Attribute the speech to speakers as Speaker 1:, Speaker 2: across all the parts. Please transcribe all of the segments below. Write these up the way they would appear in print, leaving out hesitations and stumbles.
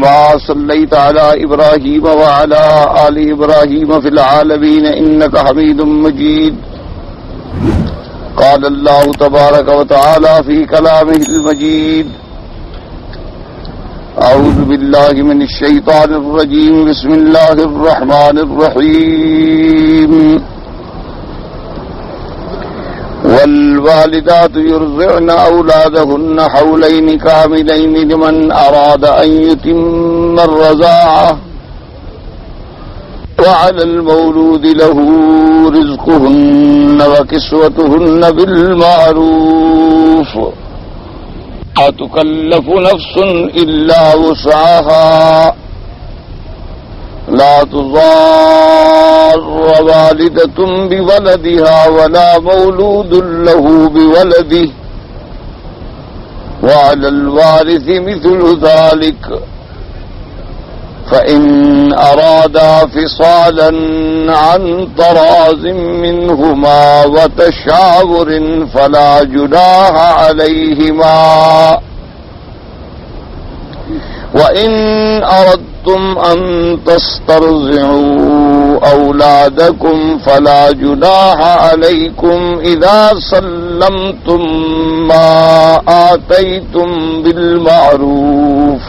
Speaker 1: كما صليت على إبراهيم وعلى آل إبراهيم في العالمين إنك حميد مجيد. قال الله تبارك وتعالى في كلامه المجيد: أعوذ بالله من الشيطان الرجيم. بسم الله الرحمن الرحيم. والوالدات يرضعن أولادهن حولين كاملين لمن أراد أن يتم الرضاعة وعلى المولود له رزقهن وكسوتهن بالمعروف لا تكلف نفس إلا وسعها لا تضار والدة بولدها ولا مولود له بولده وعلى الوارث مثل ذلك فإن أرادا فصالا عن تراض منهما وتشاور فلا جناح عليهما. وإن أردتم أن تسترضعوا أولادكم فلا جناح عليكم إذا سلمتم ما آتيتم بالمعروف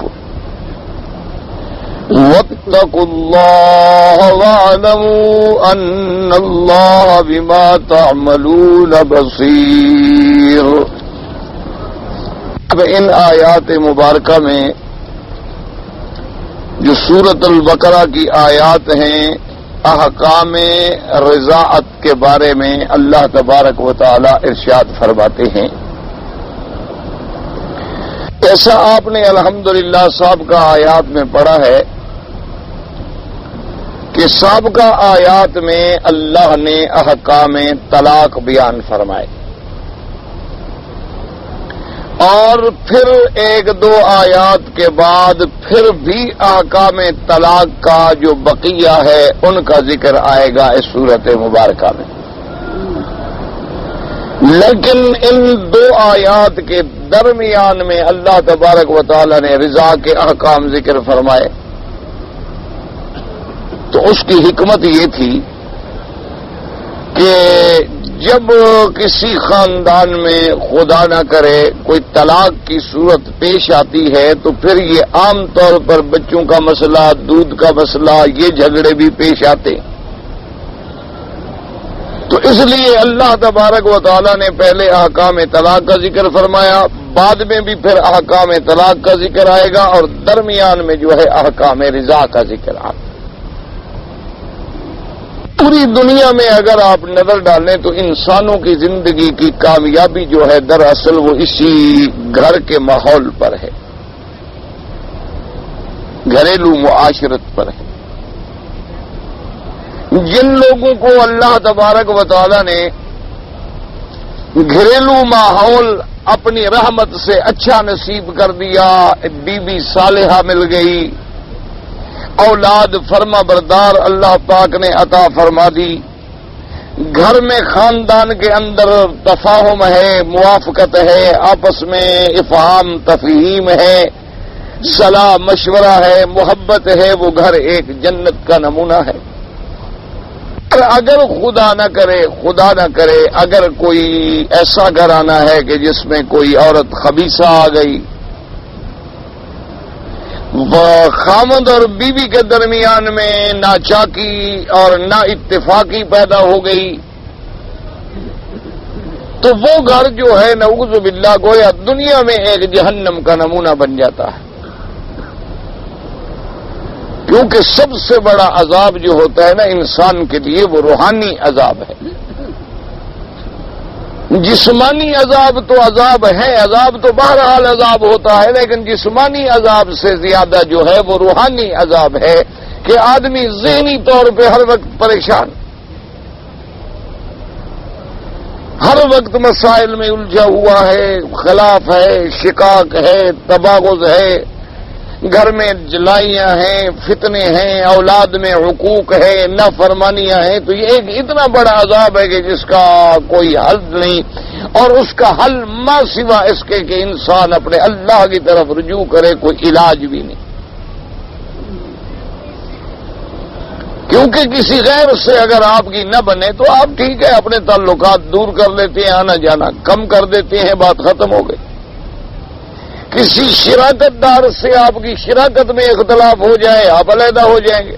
Speaker 1: واتقوا الله واعلموا أن الله بما تعملون بصير. اب ان آیات مبارکہ میں جو سورۃ البقرہ کی آیات ہیں، احکام رضاعت کے بارے میں اللہ تبارک و تعالی ارشاد فرماتے ہیں. ایسا آپ نے الحمدللہ سابقہ آیات میں پڑھا ہے کہ سابقہ آیات میں اللہ نے احکام طلاق بیان فرمائے اور پھر ایک دو آیات کے بعد پھر بھی احکام طلاق کا جو بقیہ ہے ان کا ذکر آئے گا اس صورت مبارکہ میں. لیکن ان دو آیات کے درمیان میں اللہ تبارک و تعالی نے رضا کے احکام ذکر فرمائے تو اس کی حکمت یہ تھی کہ جب کسی خاندان میں خدا نہ کرے کوئی طلاق کی صورت پیش آتی ہے تو پھر یہ عام طور پر بچوں کا مسئلہ، دودھ کا مسئلہ، یہ جھگڑے بھی پیش آتے. تو اس لیے اللہ تبارک و تعالیٰ نے پہلے احکام طلاق کا ذکر فرمایا، بعد میں بھی پھر احکام طلاق کا ذکر آئے گا اور درمیان میں جو ہے احکام رضا کا ذکر آئے گا. پوری دنیا میں اگر آپ نظر ڈالیں تو انسانوں کی زندگی کی کامیابی جو ہے دراصل وہ اسی گھر کے ماحول پر ہے، گھریلو معاشرت پر ہے. جن لوگوں کو اللہ تبارک و تعالی نے گھریلو ماحول اپنی رحمت سے اچھا نصیب کر دیا، بیوی صالحہ مل گئی، اولاد فرما بردار اللہ پاک نے عطا فرما دی، گھر میں خاندان کے اندر تفاہم ہے، موافقت ہے، آپس میں افہام تفہیم ہے، صلاح مشورہ ہے، محبت ہے، وہ گھر ایک جنت کا نمونہ ہے. اگر خدا نہ کرے اگر کوئی ایسا گھرانہ ہے کہ جس میں کوئی عورت خبیثہ آ گئی، خامد اور بیوی کے درمیان میں ناچاکی اور نا اتفاقی پیدا ہو گئی تو وہ گھر جو ہے نعوذ باللہ گویا دنیا میں ایک جہنم کا نمونہ بن جاتا ہے. کیونکہ سب سے بڑا عذاب جو ہوتا ہے نا انسان کے لیے وہ روحانی عذاب ہے. جسمانی عذاب تو عذاب ہے، عذاب تو بہرحال عذاب ہوتا ہے، لیکن جسمانی عذاب سے زیادہ جو ہے وہ روحانی عذاب ہے کہ آدمی ذہنی طور پہ ہر وقت پریشان، ہر وقت مسائل میں الجھا ہوا ہے، خلاف ہے، شقاق ہے، تباغض ہے، گھر میں جلائیاں ہیں، فتنے ہیں، اولاد میں حقوق ہے، نافرمانیاں ہیں. تو یہ ایک اتنا بڑا عذاب ہے کہ جس کا کوئی حل نہیں، اور اس کا حل ما سوا اس کے کہ انسان اپنے اللہ کی طرف رجوع کرے، کوئی علاج بھی نہیں. کیونکہ کسی غیر سے اگر آپ کی نہ بنے تو آپ ٹھیک ہے اپنے تعلقات دور کر لیتے ہیں، آنا جانا کم کر دیتے ہیں، بات ختم ہو گئی۔ کسی شراکت دار سے آپ کی شراکت میں اختلاف ہو جائے آپ علیحدہ ہو جائیں گے،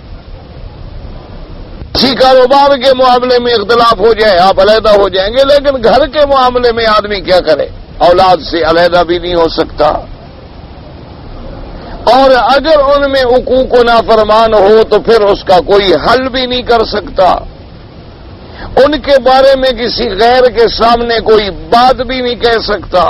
Speaker 1: کسی کاروبار کے معاملے میں اختلاف ہو جائے آپ علیحدہ ہو جائیں گے، لیکن گھر کے معاملے میں آدمی کیا کرے؟ اولاد سے علیحدہ بھی نہیں ہو سکتا، اور اگر ان میں حقوق و نافرمان ہو تو پھر اس کا کوئی حل بھی نہیں کر سکتا، ان کے بارے میں کسی غیر کے سامنے کوئی بات بھی نہیں کہہ سکتا،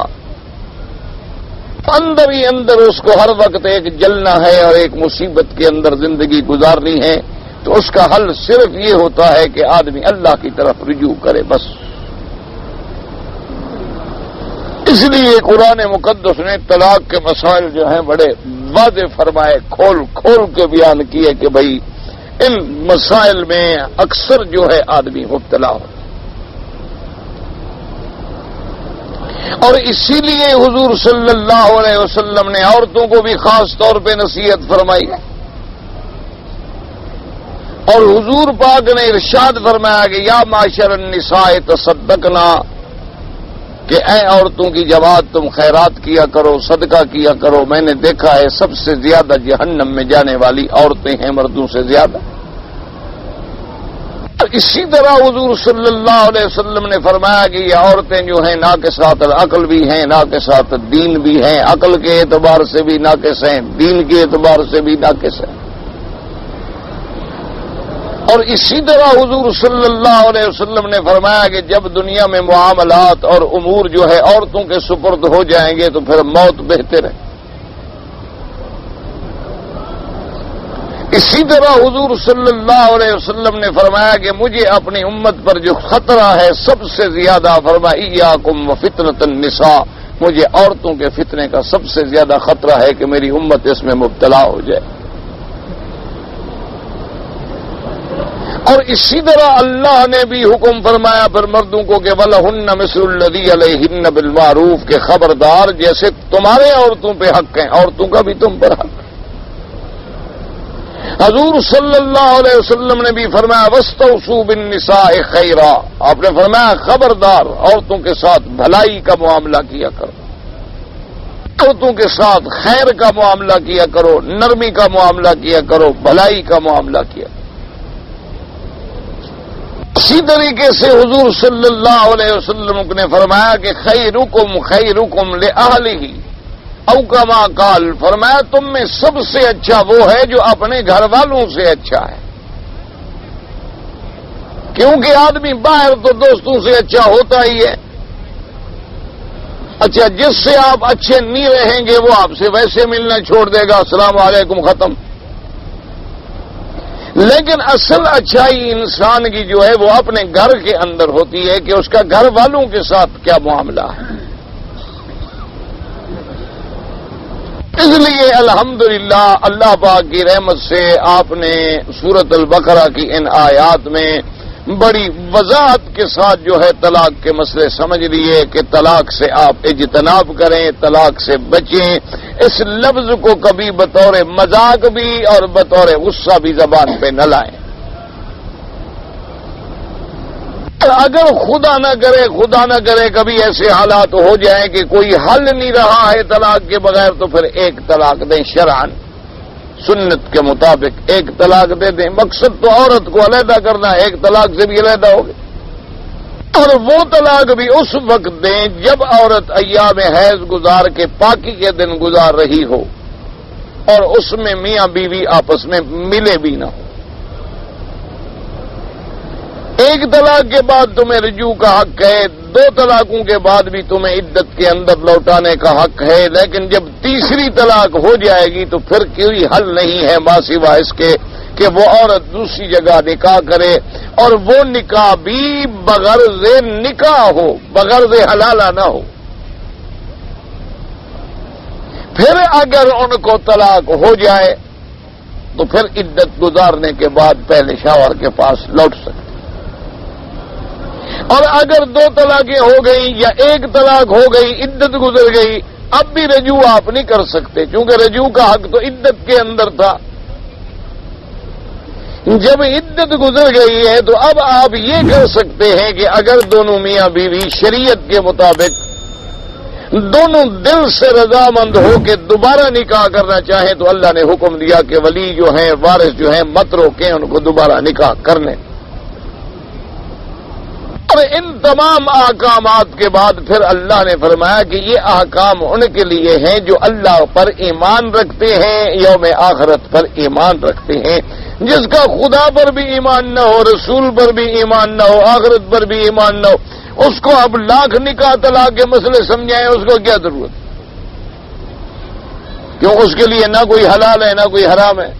Speaker 1: اندر ہی اندر اس کو ہر وقت ایک جلنا ہے اور ایک مصیبت کے اندر زندگی گزارنی ہے، تو اس کا حل صرف یہ ہوتا ہے کہ آدمی اللہ کی طرف رجوع کرے بس۔ اس لیے قرآن مقدس نے طلاق کے مسائل جو ہیں بڑے واضح فرمائے، کھول کھول کے بیان کیے کہ بھئی ان مسائل میں اکثر جو ہے آدمی مبتلا ہو، اور اسی لیے حضور صلی اللہ علیہ وسلم نے عورتوں کو بھی خاص طور پہ نصیحت فرمائی، اور حضور پاک نے ارشاد فرمایا کہ یا معاشر النساء تصدقنا، کہ اے عورتوں کی جماعت تم خیرات کیا کرو، صدقہ کیا کرو، میں نے دیکھا ہے سب سے زیادہ جہنم میں جانے والی عورتیں ہیں مردوں سے زیادہ۔ اسی طرح حضور صلی اللہ علیہ وسلم نے فرمایا کہ یہ عورتیں جو ہیں ناقصات العقل بھی ہیں، ناقصات الدین بھی ہیں، عقل کے اعتبار سے بھی ناقص ہیں، دین کے اعتبار سے بھی ناقص ہیں۔ اور اسی طرح حضور صلی اللہ علیہ وسلم نے فرمایا کہ جب دنیا میں معاملات اور امور جو ہے عورتوں کے سپرد ہو جائیں گے تو پھر موت بہتر ہے۔ اسی طرح حضور صلی اللہ علیہ وسلم نے فرمایا کہ مجھے اپنی امت پر جو خطرہ ہے سب سے زیادہ، فرمایا ایاکم وفتنۃ النساء، مجھے عورتوں کے فتنے کا سب سے زیادہ خطرہ ہے کہ میری امت اس میں مبتلا ہو جائے۔ اور اسی طرح اللہ نے بھی حکم فرمایا پھر مردوں کو کہ وَلَهُنَّ مِثْلُ الَّذِي عَلَيْهِنَّ بِالْمَعْرُوفِ، کہ خبردار جیسے تمہارے عورتوں پہ حق ہیں عورتوں کا بھی تم پر حق ہے۔ حضور صلی اللہ علیہ وسلم نے بھی فرمایا وَاسْتَوْصُوا بِالنِّسَاءِ خَيْرًا، آپ نے فرمایا خبردار عورتوں کے ساتھ بھلائی کا معاملہ کیا کرو، عورتوں کے ساتھ خیر کا معاملہ کیا کرو، نرمی کا معاملہ کیا کرو، بھلائی کا معاملہ کیا کرو۔ اسی طریقے سے حضور صلی اللہ علیہ وسلم نے فرمایا کہ خیرکم خیرکم لأہلہ، او کما قال، فرمایا تم میں سب سے اچھا وہ ہے جو اپنے گھر والوں سے اچھا ہے، کیونکہ آدمی باہر تو دوستوں سے اچھا ہوتا ہی ہے، اچھا جس سے آپ اچھے نہیں رہیں گے وہ آپ سے ویسے ملنا چھوڑ دے گا، السلام علیکم ختم۔ لیکن اصل اچھائی انسان کی جو ہے وہ اپنے گھر کے اندر ہوتی ہے کہ اس کا گھر والوں کے ساتھ کیا معاملہ ہے۔ اس لیے الحمدللہ اللہ پاک کی رحمت سے آپ نے سورۃ البقرہ کی ان آیات میں بڑی وضاحت کے ساتھ جو ہے طلاق کے مسئلے سمجھ لیے کہ طلاق سے آپ اجتناب کریں، طلاق سے بچیں، اس لفظ کو کبھی بطور مذاق بھی اور بطور غصہ بھی زبان پہ نہ لائیں۔ اگر خدا نہ کرے کبھی ایسے حالات ہو جائیں کہ کوئی حل نہیں رہا ہے طلاق کے بغیر تو پھر ایک طلاق دیں، شرعاً سنت کے مطابق ایک طلاق دے دیں، مقصد تو عورت کو علیحدہ کرنا ہے، ایک طلاق سے بھی علیحدہ ہوگی، اور وہ طلاق بھی اس وقت دیں جب عورت ایام حیض گزار کے پاکی کے دن گزار رہی ہو اور اس میں میاں بیوی آپس میں ملے بھی نہ ہو۔ ایک طلاق کے بعد تمہیں رجوع کا حق ہے، دو طلاقوں کے بعد بھی تمہیں عدت کے اندر لوٹانے کا حق ہے، لیکن جب تیسری طلاق ہو جائے گی تو پھر کوئی حل نہیں ہے ماں سوا اس کے کہ وہ عورت دوسری جگہ نکاح کرے، اور وہ نکاح بھی بغرض نکاح ہو، بغرض حلالہ نہ ہو۔ پھر اگر ان کو طلاق ہو جائے تو پھر عدت گزارنے کے بعد پہلے شوہر کے پاس لوٹ سکتے، اور اگر دو طلاقیں ہو گئی یا ایک طلاق ہو گئی، عدت گزر گئی، اب بھی رجوع آپ نہیں کر سکتے، کیونکہ رجوع کا حق تو عدت کے اندر تھا۔ جب عدت گزر گئی ہے تو اب آپ یہ کر سکتے ہیں کہ اگر دونوں میاں بیوی شریعت کے مطابق دونوں دل سے رضامند ہو کے دوبارہ نکاح کرنا چاہیں تو اللہ نے حکم دیا کہ ولی جو ہیں، وارث جو ہیں، مت روکیں ان کو دوبارہ نکاح کرنے۔ اور ان تمام احکامات کے بعد پھر اللہ نے فرمایا کہ یہ احکام ان کے لیے ہیں جو اللہ پر ایمان رکھتے ہیں، یوم آخرت پر ایمان رکھتے ہیں۔ جس کا خدا پر بھی ایمان نہ ہو، رسول پر بھی ایمان نہ ہو، آخرت پر بھی ایمان نہ ہو، اس کو اب لاکھ نکاح طلاق کے مسئلے سمجھائیں، اس کو کیا ضرورت؟ کیوں اس کے لیے نہ کوئی حلال ہے نہ کوئی حرام ہے۔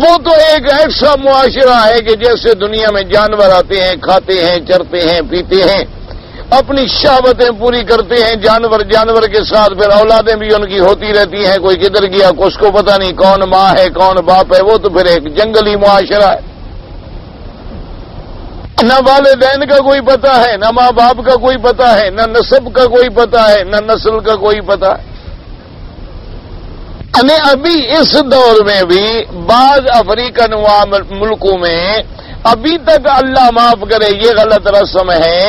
Speaker 1: وہ تو ایک ایسا معاشرہ ہے کہ جیسے دنیا میں جانور آتے ہیں، کھاتے ہیں، چرتے ہیں، پیتے ہیں، اپنی شہوتیں پوری کرتے ہیں، جانور کے ساتھ پھر اولادیں بھی ان کی ہوتی رہتی ہیں، کوئی کدھر گیا اس کو پتہ نہیں کون ماں ہے کون باپ ہے، وہ تو پھر ایک جنگلی معاشرہ ہے۔ نہ والدین کا کوئی پتہ ہے، نہ ماں باپ کا کوئی پتہ ہے، نہ نسب کا کوئی پتہ ہے، نہ نسل کا کوئی پتہ ہے۔ ابھی اس دور میں بھی بعض افریقن ملکوں میں ابھی تک اللہ معاف کرے یہ غلط رسم ہے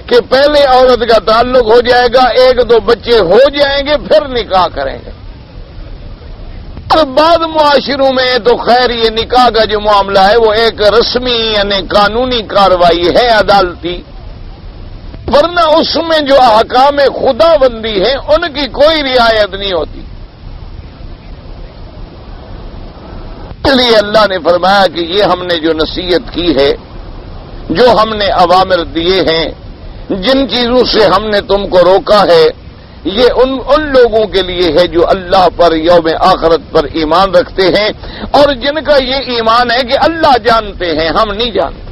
Speaker 1: کہ پہلے عورت کا تعلق ہو جائے گا، ایک دو بچے ہو جائیں گے پھر نکاح کریں گے۔ اور بعض معاشروں میں تو خیر یہ نکاح کا جو معاملہ ہے وہ ایک رسمی یعنی قانونی کارروائی ہے، عدالتی، ورنہ اس میں جو احکام خدا بندی ہیں ان کی کوئی رعایت نہیں ہوتی۔ اس لیے اللہ نے فرمایا کہ یہ ہم نے جو نصیحت کی ہے، جو ہم نے اوامر دیے ہیں، جن چیزوں سے ہم نے تم کو روکا ہے، یہ ان لوگوں کے لیے ہے جو اللہ پر یوم آخرت پر ایمان رکھتے ہیں اور جن کا یہ ایمان ہے کہ اللہ جانتے ہیں، ہم نہیں جانتے۔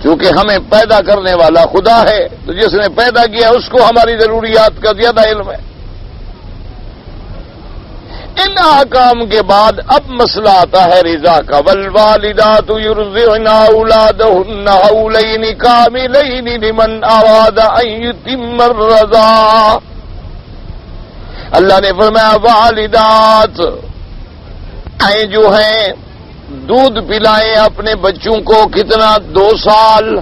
Speaker 1: چونکہ ہمیں پیدا کرنے والا خدا ہے تو جس نے پیدا کیا اس کو ہماری ضروریات کا زیادہ علم ہے۔ ان احکام کے بعد اب مسئلہ آتا ہے رضا کا۔ والوالدات یرضعن اولادهن حولین کاملین لمن اراد ان یتم الرضاع۔ اللہ نے فرمایا والدات جو ہیں دودھ پلائیں اپنے بچوں کو، کتنا؟ 2 سال۔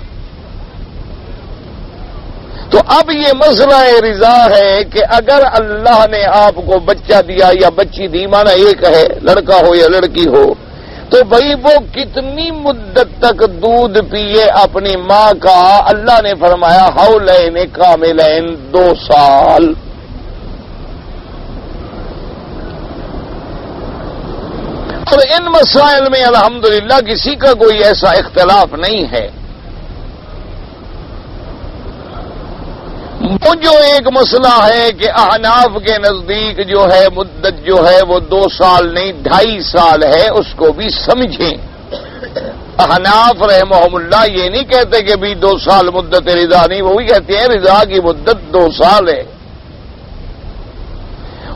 Speaker 1: تو اب یہ مسئلہ رضا ہے کہ اگر اللہ نے آپ کو بچہ دیا یا بچی دی، مانا ایک ہے، لڑکا ہو یا لڑکی ہو، تو بھائی وہ کتنی مدت تک دودھ پیے اپنی ماں کا؟ اللہ نے فرمایا حولین کاملین، 2 سال۔ اور ان مسائل میں الحمدللہ کسی کا کوئی ایسا اختلاف نہیں ہے۔ وہ جو ایک مسئلہ ہے کہ احناف کے نزدیک جو ہے مدت جو ہے وہ 2 سال نہیں 2.5 سال ہے، اس کو بھی سمجھیں۔ احناف رحمہم اللہ یہ نہیں کہتے کہ بھی 2 سال مدت رضا نہیں، وہ بھی کہتے ہیں رضا کی مدت 2 سال ہے۔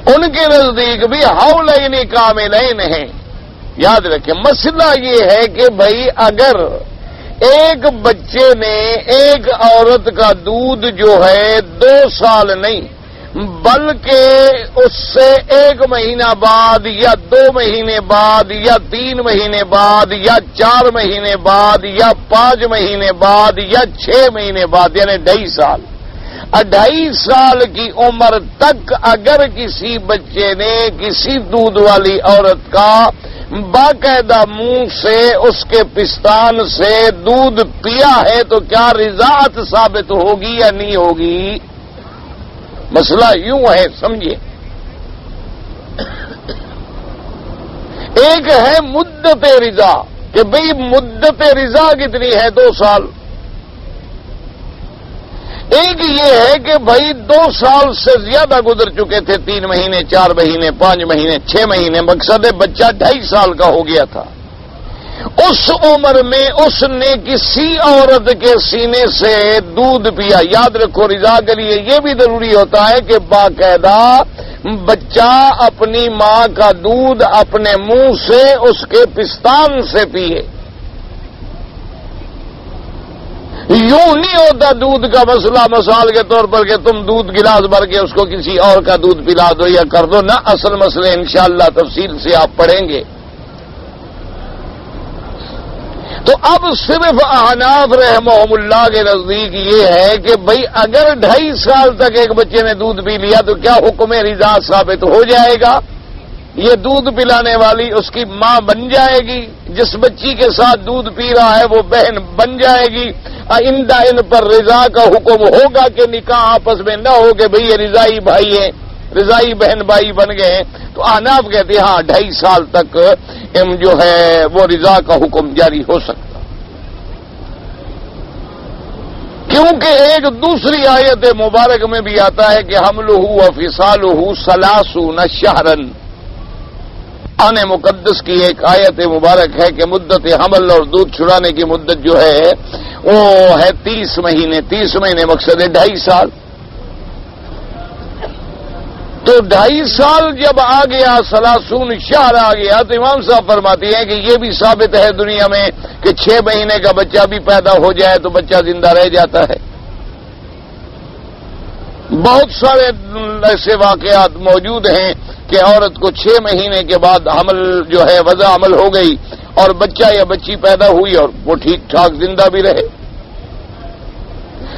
Speaker 1: ان کے نزدیک بھی حولین کاملین ہیں۔ یاد رکھیں مسئلہ یہ ہے کہ بھائی اگر ایک بچے نے ایک عورت کا دودھ جو ہے 2 سال نہیں بلکہ اس سے 1 مہینہ بعد یا 2 مہینے بعد یا 3 مہینے بعد یا 4 مہینے بعد یا 5 مہینے بعد یا 6 مہینے بعد یعنی 2.5 سال، 2.5 سال کی عمر تک اگر کسی بچے نے کسی دودھ والی عورت کا باقاعدہ منہ سے اس کے پستان سے دودھ پیا ہے تو کیا رضاعت ثابت ہوگی یا نہیں ہوگی؟ مسئلہ یوں ہے، سمجھیے۔ ایک ہے مدت رضا کہ بھئی مدت رضا کتنی ہے؟ 2 سال۔ ایک یہ ہے کہ بھائی 2 سال سے زیادہ گزر چکے تھے، 3 مہینے 4 مہینے 5 مہینے 6 مہینے، مقصد ہے بچہ 2.5 سال کا ہو گیا تھا۔ اس عمر میں اس نے کسی عورت کے سینے سے دودھ پیا۔ یاد رکھو رضا کے لیے یہ بھی ضروری ہوتا ہے کہ باقاعدہ بچہ اپنی ماں کا دودھ اپنے منہ سے اس کے پستان سے پیے۔ یوں نہیں ہوتا دودھ کا مسئلہ مثال کے طور پر کہ تم دودھ گلاس بھر کے اس کو کسی اور کا دودھ پلا دو یا کر دو، نہ، اصل مسئلے انشاءاللہ تفصیل سے آپ پڑھیں گے۔ تو اب صرف احناف رحمہم اللہ کے نزدیک یہ ہے کہ بھئی اگر 2.5 سال تک ایک بچے نے دودھ پی لیا تو کیا حکم رضا ثابت ہو جائے گا؟ یہ دودھ پلانے والی اس کی ماں بن جائے گی، جس بچی کے ساتھ دودھ پی رہا ہے وہ بہن بن جائے گی، آئندہ ان پر رضا کا حکم ہوگا کہ نکاح آپس میں نہ ہو کہ بھئی یہ رضائی بھائی ہیں، رضائی بہن بھائی بن گئے ہیں؟ تو احناف کہتے ہیں ہاں 2.5 سال تک جو ہے وہ رضا کا حکم جاری ہو سکتا، کیونکہ ایک دوسری آیت مبارک میں بھی آتا ہے کہ حملہ وفصالہ 30 شہرا، قرآن مقدس کی ایک آیت مبارک ہے کہ مدت حمل اور دودھ چھڑانے کی مدت جو ہے وہ ہے 30 مہینے، 30 مہینے مقصد ہے 2.5 سال۔ تو 2.5 سال جب آ گیا، 30 شہر آ گیا، تو امام صاحب فرماتے ہیں کہ یہ بھی ثابت ہے دنیا میں کہ 6 مہینے کا بچہ بھی پیدا ہو جائے تو بچہ زندہ رہ جاتا ہے۔ بہت سارے ایسے واقعات موجود ہیں کہ عورت کو 6 مہینے کے بعد حمل جو ہے وضع حمل ہو گئی اور بچہ یا بچی پیدا ہوئی اور وہ ٹھیک ٹھاک زندہ بھی رہے۔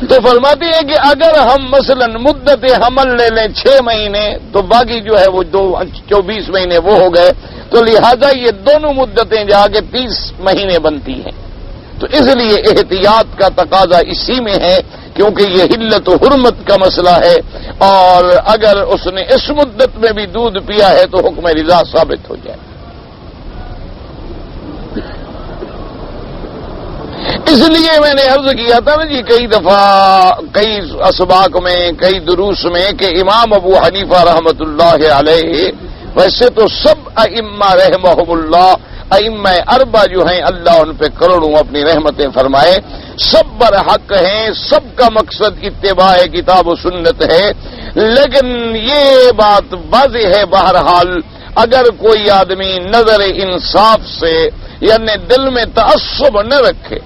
Speaker 1: تو فرماتے ہیں کہ اگر ہم مثلا مدت حمل لے لیں 6 مہینے تو باقی جو ہے وہ 24 مہینے وہ ہو گئے، تو لہذا یہ دونوں مدتیں جا کے 30 مہینے بنتی ہیں۔ تو اس لیے احتیاط کا تقاضا اسی میں ہے، کیونکہ یہ حلت و حرمت کا مسئلہ ہے، اور اگر اس نے اس مدت میں بھی دودھ پیا ہے تو حکم رضا ثابت ہو جائے۔ اس لیے میں نے عرض کیا تھا نا جی کئی دفعہ، کئی اسباق میں، کئی دروس میں، کہ امام ابو حنیفہ رحمت اللہ علیہ، ویسے تو سب ائمہ رحمہم اللہ، ائمہ اربع جو ہیں اللہ ان پہ کروڑوں اپنی رحمتیں فرمائے، سب برحق ہیں، سب کا مقصد اتباع کتاب و سنت ہے، لیکن یہ بات واضح ہے بہرحال اگر کوئی آدمی نظر انصاف سے یعنی دل میں تعصب نہ رکھے،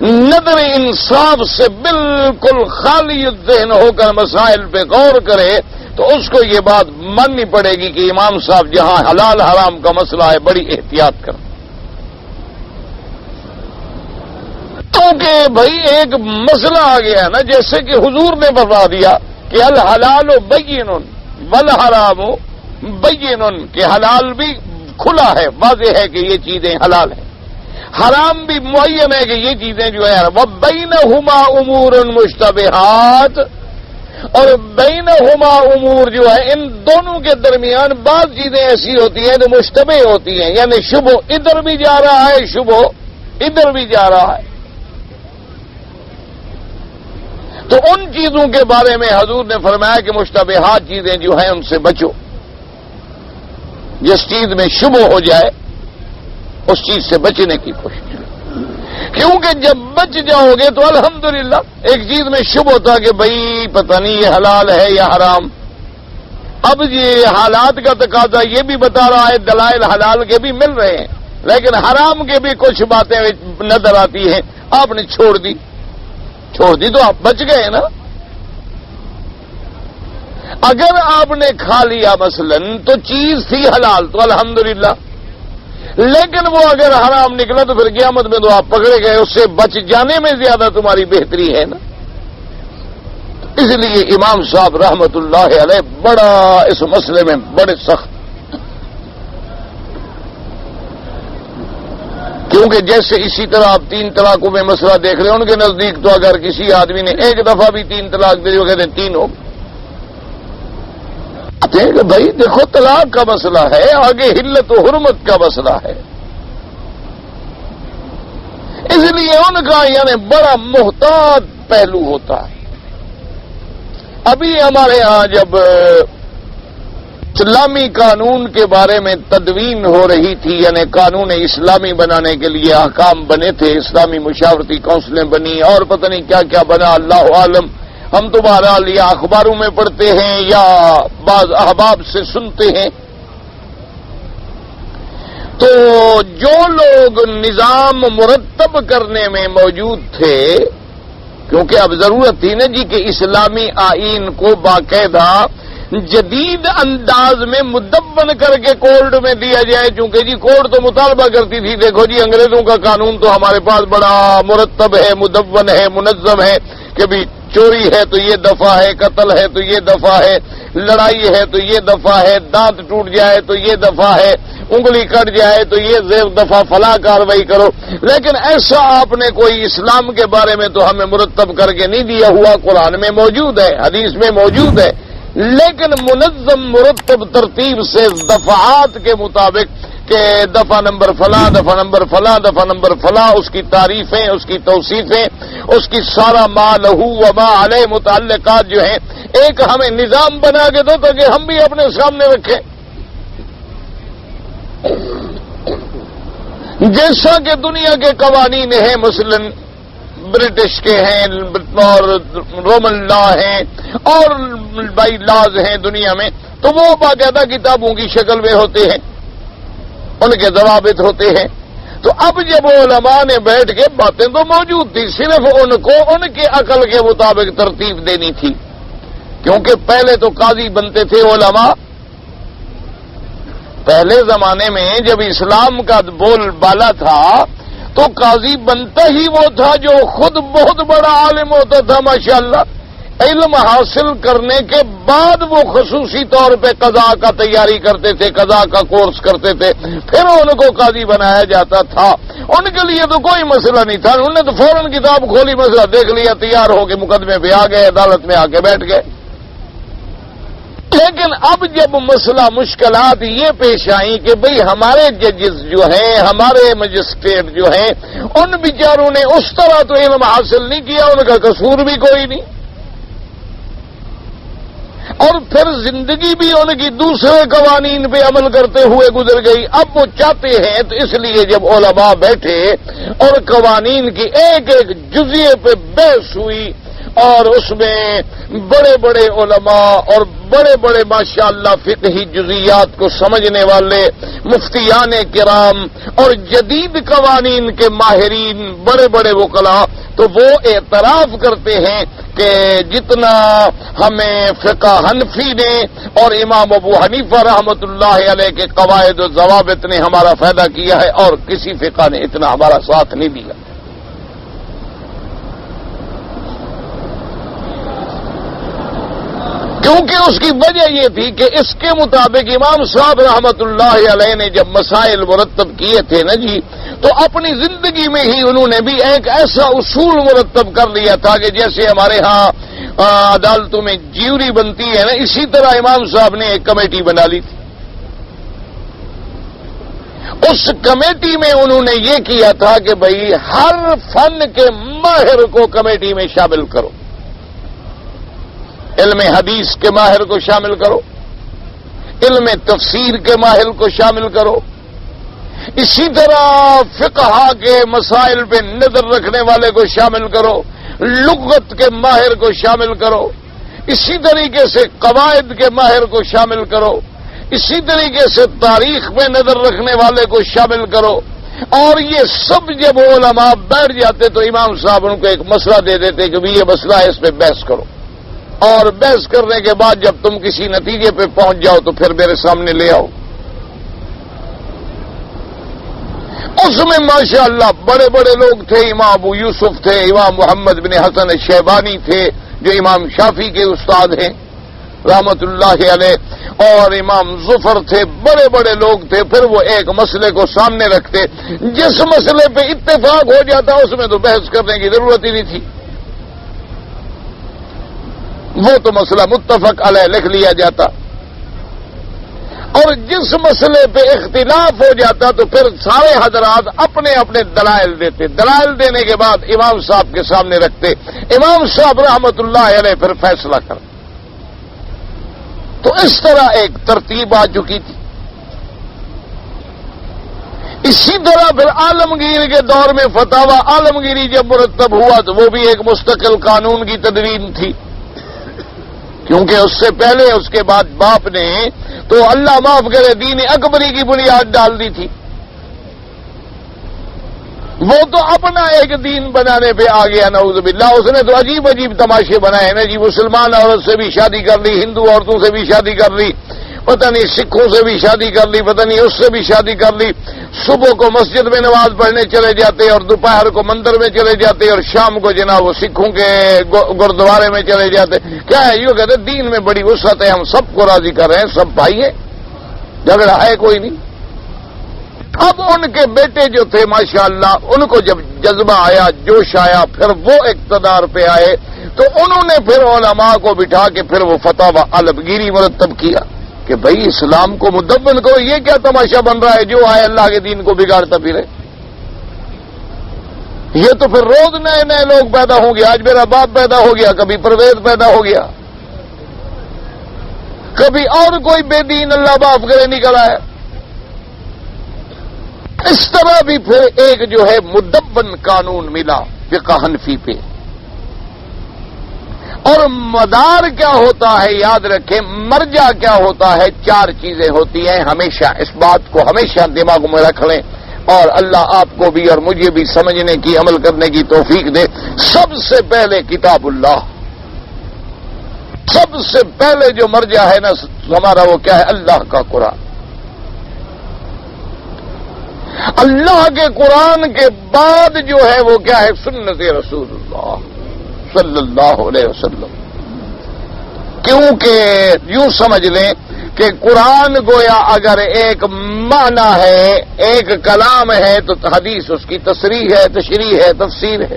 Speaker 1: نظر انصاف سے بالکل خالی الذہن ہو کر مسائل پہ غور کرے، تو اس کو یہ بات ماننی پڑے گی کہ امام صاحب جہاں حلال حرام کا مسئلہ ہے بڑی احتیاط کریں، کیونکہ بھائی ایک مسئلہ آ گیا نا، جیسے کہ حضور نے بتا دیا کہ الحلال بین والحرام بین، کہ حلال بھی کھلا ہے، واضح ہے کہ یہ چیزیں حلال ہیں، حرام بھی معین ہے کہ یہ چیزیں جو ہے وبینہما امور مشتبہات، اور بینہما امور جو ہے ان دونوں کے درمیان بعض چیزیں ایسی ہوتی ہیں جو مشتبہ ہوتی ہیں، یعنی شبہ ادھر بھی جا رہا ہے، شبہ ادھر بھی جا رہا ہے، تو ان چیزوں کے بارے میں حضور نے فرمایا کہ مشتبہات چیزیں جو ہیں ان سے بچو، جس چیز میں شبہ ہو جائے اس چیز سے بچنے کی کوشش، کیونکہ جب بچ جاؤ گے تو الحمدللہ ایک چیز میں شبہ ہوتا کہ بھئی پتہ نہیں یہ حلال ہے یا حرام، اب یہ حالات کا تقاضا یہ بھی بتا رہا ہے، دلائل حلال کے بھی مل رہے ہیں لیکن حرام کے بھی کچھ باتیں نظر آتی ہیں، آپ نے چھوڑ دی تو آپ بچ گئے نا۔ اگر آپ نے کھا لیا مثلا تو چیز تھی حلال تو الحمدللہ، لیکن وہ اگر حرام نکلا تو پھر قیامت میں تو آپ پکڑے گئے، اس سے بچ جانے میں زیادہ تمہاری بہتری ہے نا۔ اس لیے امام صاحب رحمت اللہ علیہ بڑا اس مسئلے میں بڑے سخت، کیونکہ جیسے اسی طرح آپ 3 طلاقوں میں مسئلہ دیکھ رہے ہیں، ان کے نزدیک تو اگر کسی آدمی نے ایک دفعہ بھی 3 طلاق دے دی وہ کہتے ہیں 3 ہو، کہ بھائی دیکھو طلاق کا مسئلہ ہے، آگے حلت و حرمت کا مسئلہ ہے، اس لیے ان کا یعنی بڑا محتاط پہلو ہوتا ہے۔ ابھی ہمارے ہاں جب اسلامی قانون کے بارے میں تدوین ہو رہی تھی، یعنی قانون اسلامی بنانے کے لیے احکام بنے تھے، اسلامی مشاورتی کونسلیں بنی اور پتہ نہیں کیا کیا بنا، اللہ عالم، ہم تو بہرحال یا اخباروں میں پڑھتے ہیں یا بعض احباب سے سنتے ہیں۔ تو جو لوگ نظام مرتب کرنے میں موجود تھے، کیونکہ اب ضرورت تھی نا جی کہ اسلامی آئین کو باقاعدہ جدید انداز میں مدون کر کے کورٹ میں دیا جائے، چونکہ جی کورٹ تو مطالبہ کرتی تھی دیکھو جی انگریزوں کا قانون تو ہمارے پاس بڑا مرتب ہے، مدون ہے، منظم ہے کہ بھی چوری ہے تو یہ دفعہ ہے، قتل ہے تو یہ دفعہ ہے، لڑائی ہے تو یہ دفعہ ہے، دانت ٹوٹ جائے تو یہ دفعہ ہے، انگلی کٹ جائے تو یہ دفعہ فلاں کاروائی کرو. لیکن ایسا آپ نے کوئی اسلام کے بارے میں تو ہمیں مرتب کر کے نہیں دیا ہوا. قرآن میں موجود ہے، حدیث میں موجود ہے، لیکن منظم مرتب ترتیب سے دفعات کے مطابق کہ دفعہ نمبر فلاں، دفعہ نمبر فلاں، دفعہ نمبر فلاں، اس کی تعریفیں، اس کی توصیفیں، اس کی سارا ما لہو و ما علیہ متعلقات جو ہیں ایک ہمیں نظام بنا کے دو تاکہ ہم بھی اپنے سامنے رکھیں. جیسا کہ دنیا کے قوانین ہیں، مثلاً برٹش کے ہیں اور رومن لا ہیں اور بائی لاز ہیں دنیا میں، تو وہ باقاعدہ کتابوں کی شکل میں ہوتے ہیں، ان کے ضوابط ہوتے ہیں. تو اب جب علماء نے بیٹھ کے باتیں تو موجود تھی، صرف ان کو ان کے عقل کے مطابق ترتیب دینی تھی، کیونکہ پہلے تو قاضی بنتے تھے علماء. پہلے زمانے میں جب اسلام کا بول بالا تھا تو قاضی بنتا ہی وہ تھا جو خود بہت بڑا عالم ہوتا تھا ماشاءاللہ. علم حاصل کرنے کے بعد وہ خصوصی طور پہ قضاء کا تیاری کرتے تھے، قضاء کا کورس کرتے تھے، پھر ان کو قاضی بنایا جاتا تھا. ان کے لیے تو کوئی مسئلہ نہیں تھا، انہوں نے تو فوراً کتاب کھولی، مسئلہ دیکھ لیا، تیار ہو کے مقدمے پہ آ گئے، عدالت میں آ کے بیٹھ گئے. لیکن اب جب مسئلہ مشکلات یہ پیش آئیں کہ بھئی ہمارے ججز جو ہیں، ہمارے مجسٹریٹ جو ہیں، ان بیچاروں نے اس طرح تو علم حاصل نہیں کیا، ان کا قصور بھی کوئی نہیں، اور پھر زندگی بھی ان کی دوسرے قوانین پہ عمل کرتے ہوئے گزر گئی. اب وہ چاہتے ہیں تو اس لیے جب علماء بیٹھے اور قوانین کی ایک ایک جزیے پہ بحث ہوئی اور اس میں بڑے بڑے علماء اور بڑے بڑے ماشاءاللہ فقہی جزیات کو سمجھنے والے مفتیان کرام اور جدید قوانین کے ماہرین بڑے بڑے وکلاء، تو وہ اعتراف کرتے ہیں کہ جتنا ہمیں فقہ حنفی نے اور امام ابو حنیفہ رحمۃ اللہ علیہ کے قواعد و ضوابط نے ہمارا فائدہ کیا ہے، اور کسی فقہ نے اتنا ہمارا ساتھ نہیں دیا. کیونکہ اس کی وجہ یہ تھی کہ اس کے مطابق امام صاحب رحمت اللہ علیہ نے جب مسائل مرتب کیے تھے نا جی، تو اپنی زندگی میں ہی انہوں نے بھی ایک ایسا اصول مرتب کر لیا تھا کہ جیسے ہمارے ہاں عدالتوں میں جیوری بنتی ہے نا، اسی طرح امام صاحب نے ایک کمیٹی بنا لی تھی. اس کمیٹی میں انہوں نے یہ کیا تھا کہ بھئی ہر فن کے ماہر کو کمیٹی میں شامل کرو، علم حدیث کے ماہر کو شامل کرو، علم تفسیر کے ماہر کو شامل کرو، اسی طرح فقہ کے مسائل پہ نظر رکھنے والے کو شامل کرو، لغت کے ماہر کو شامل کرو، اسی طریقے سے قواعد کے ماہر کو شامل کرو، اسی طریقے سے تاریخ میں نظر رکھنے والے کو شامل کرو. اور یہ سب جب علماء بیٹھ جاتے تو امام صاحب ان کو ایک مسئلہ دے دیتے کہ بھی یہ مسئلہ ہے، اس پہ بحث کرو، اور بحث کرنے کے بعد جب تم کسی نتیجے پہ پہنچ جاؤ تو پھر میرے سامنے لے آؤ. اس میں ماشاءاللہ بڑے بڑے لوگ تھے، امام ابو یوسف تھے، امام محمد بن حسن الشیبانی تھے جو امام شافعی کے استاد ہیں رحمت اللہ علیہ، اور امام ظفر تھے، بڑے بڑے لوگ تھے. پھر وہ ایک مسئلے کو سامنے رکھتے، جس مسئلے پہ اتفاق ہو جاتا اس میں تو بحث کرنے کی ضرورت ہی نہیں تھی، وہ تو مسئلہ متفق علیہ لکھ لیا جاتا. اور جس مسئلے پہ اختلاف ہو جاتا تو پھر سارے حضرات اپنے اپنے دلائل دیتے، دلائل دینے کے بعد امام صاحب کے سامنے رکھتے، امام صاحب رحمت اللہ علیہ پھر فیصلہ کر. تو اس طرح ایک ترتیب آ چکی تھی. اسی طرح پھر عالمگیر کے دور میں فتاوی عالمگیری جب مرتب ہوا تو وہ بھی ایک مستقل قانون کی تدوین تھی، کیونکہ اس سے پہلے اس کے بعد باپ نے تو اللہ معاف کرے دین اکبری کی بنیاد ڈال دی تھی. وہ تو اپنا ایک دین بنانے پہ آ گیا نعوذ باللہ. اس نے تو عجیب عجیب تماشے بنائے نا جی. مسلمان عورت سے بھی شادی کر لی, ہندو عورتوں سے بھی شادی کر لی, پتہ نہیں سکھوں سے بھی شادی کر لی, پتہ نہیں اس سے بھی شادی کر لی. صبح کو مسجد میں نماز پڑھنے چلے جاتے اور دوپہر کو مندر میں چلے جاتے اور شام کو جناب وہ سکھوں کے گردوارے میں چلے جاتے. کیا ہے یہ کہتے دین میں بڑی وسعت ہے, ہم سب کو راضی کر رہے ہیں, سب بھائی ہیں, جھگڑا ہے کوئی نہیں. اب ان کے بیٹے جو تھے ماشاءاللہ, ان کو جب جذبہ آیا, جوش آیا, پھر وہ اقتدار پہ آئے تو انہوں نے پھر علماء کو بٹھا کے پھر وہ فتویٰ عالمگیری مرتب کیا کہ بھئی اسلام کو مدون کرو. یہ کیا تماشا بن رہا ہے, جو آئے اللہ کے دین کو بگاڑتا پھرے. یہ تو پھر روز نئے نئے لوگ پیدا ہوں گے. آج میرا باپ پیدا ہو گیا, کبھی پرویز پیدا ہو گیا, کبھی اور کوئی بے دین اللہ معاف کرے نکل آیا. اس طرح بھی پھر ایک جو ہے مدون قانون ملا فقہ حنفی پہ. اور مدار کیا ہوتا ہے یاد رکھیں, مرجع کیا ہوتا ہے, 4 چیزیں ہوتی ہیں ہمیشہ. اس بات کو ہمیشہ دماغ میں رکھ لیں اور اللہ آپ کو بھی اور مجھے بھی سمجھنے کی, عمل کرنے کی توفیق دے. سب سے پہلے کتاب اللہ, سب سے پہلے جو مرجع ہے نا ہمارا وہ کیا ہے, اللہ کا قرآن. اللہ کے قرآن کے بعد جو ہے وہ کیا ہے, سنت رسول اللہ صلی اللہ علیہ وسلم. کیونکہ یوں سمجھ لیں کہ قرآن گویا اگر ایک معنی ہے, ایک کلام ہے, تو حدیث اس کی تصریح ہے, تشریح ہے, تفسیر ہے,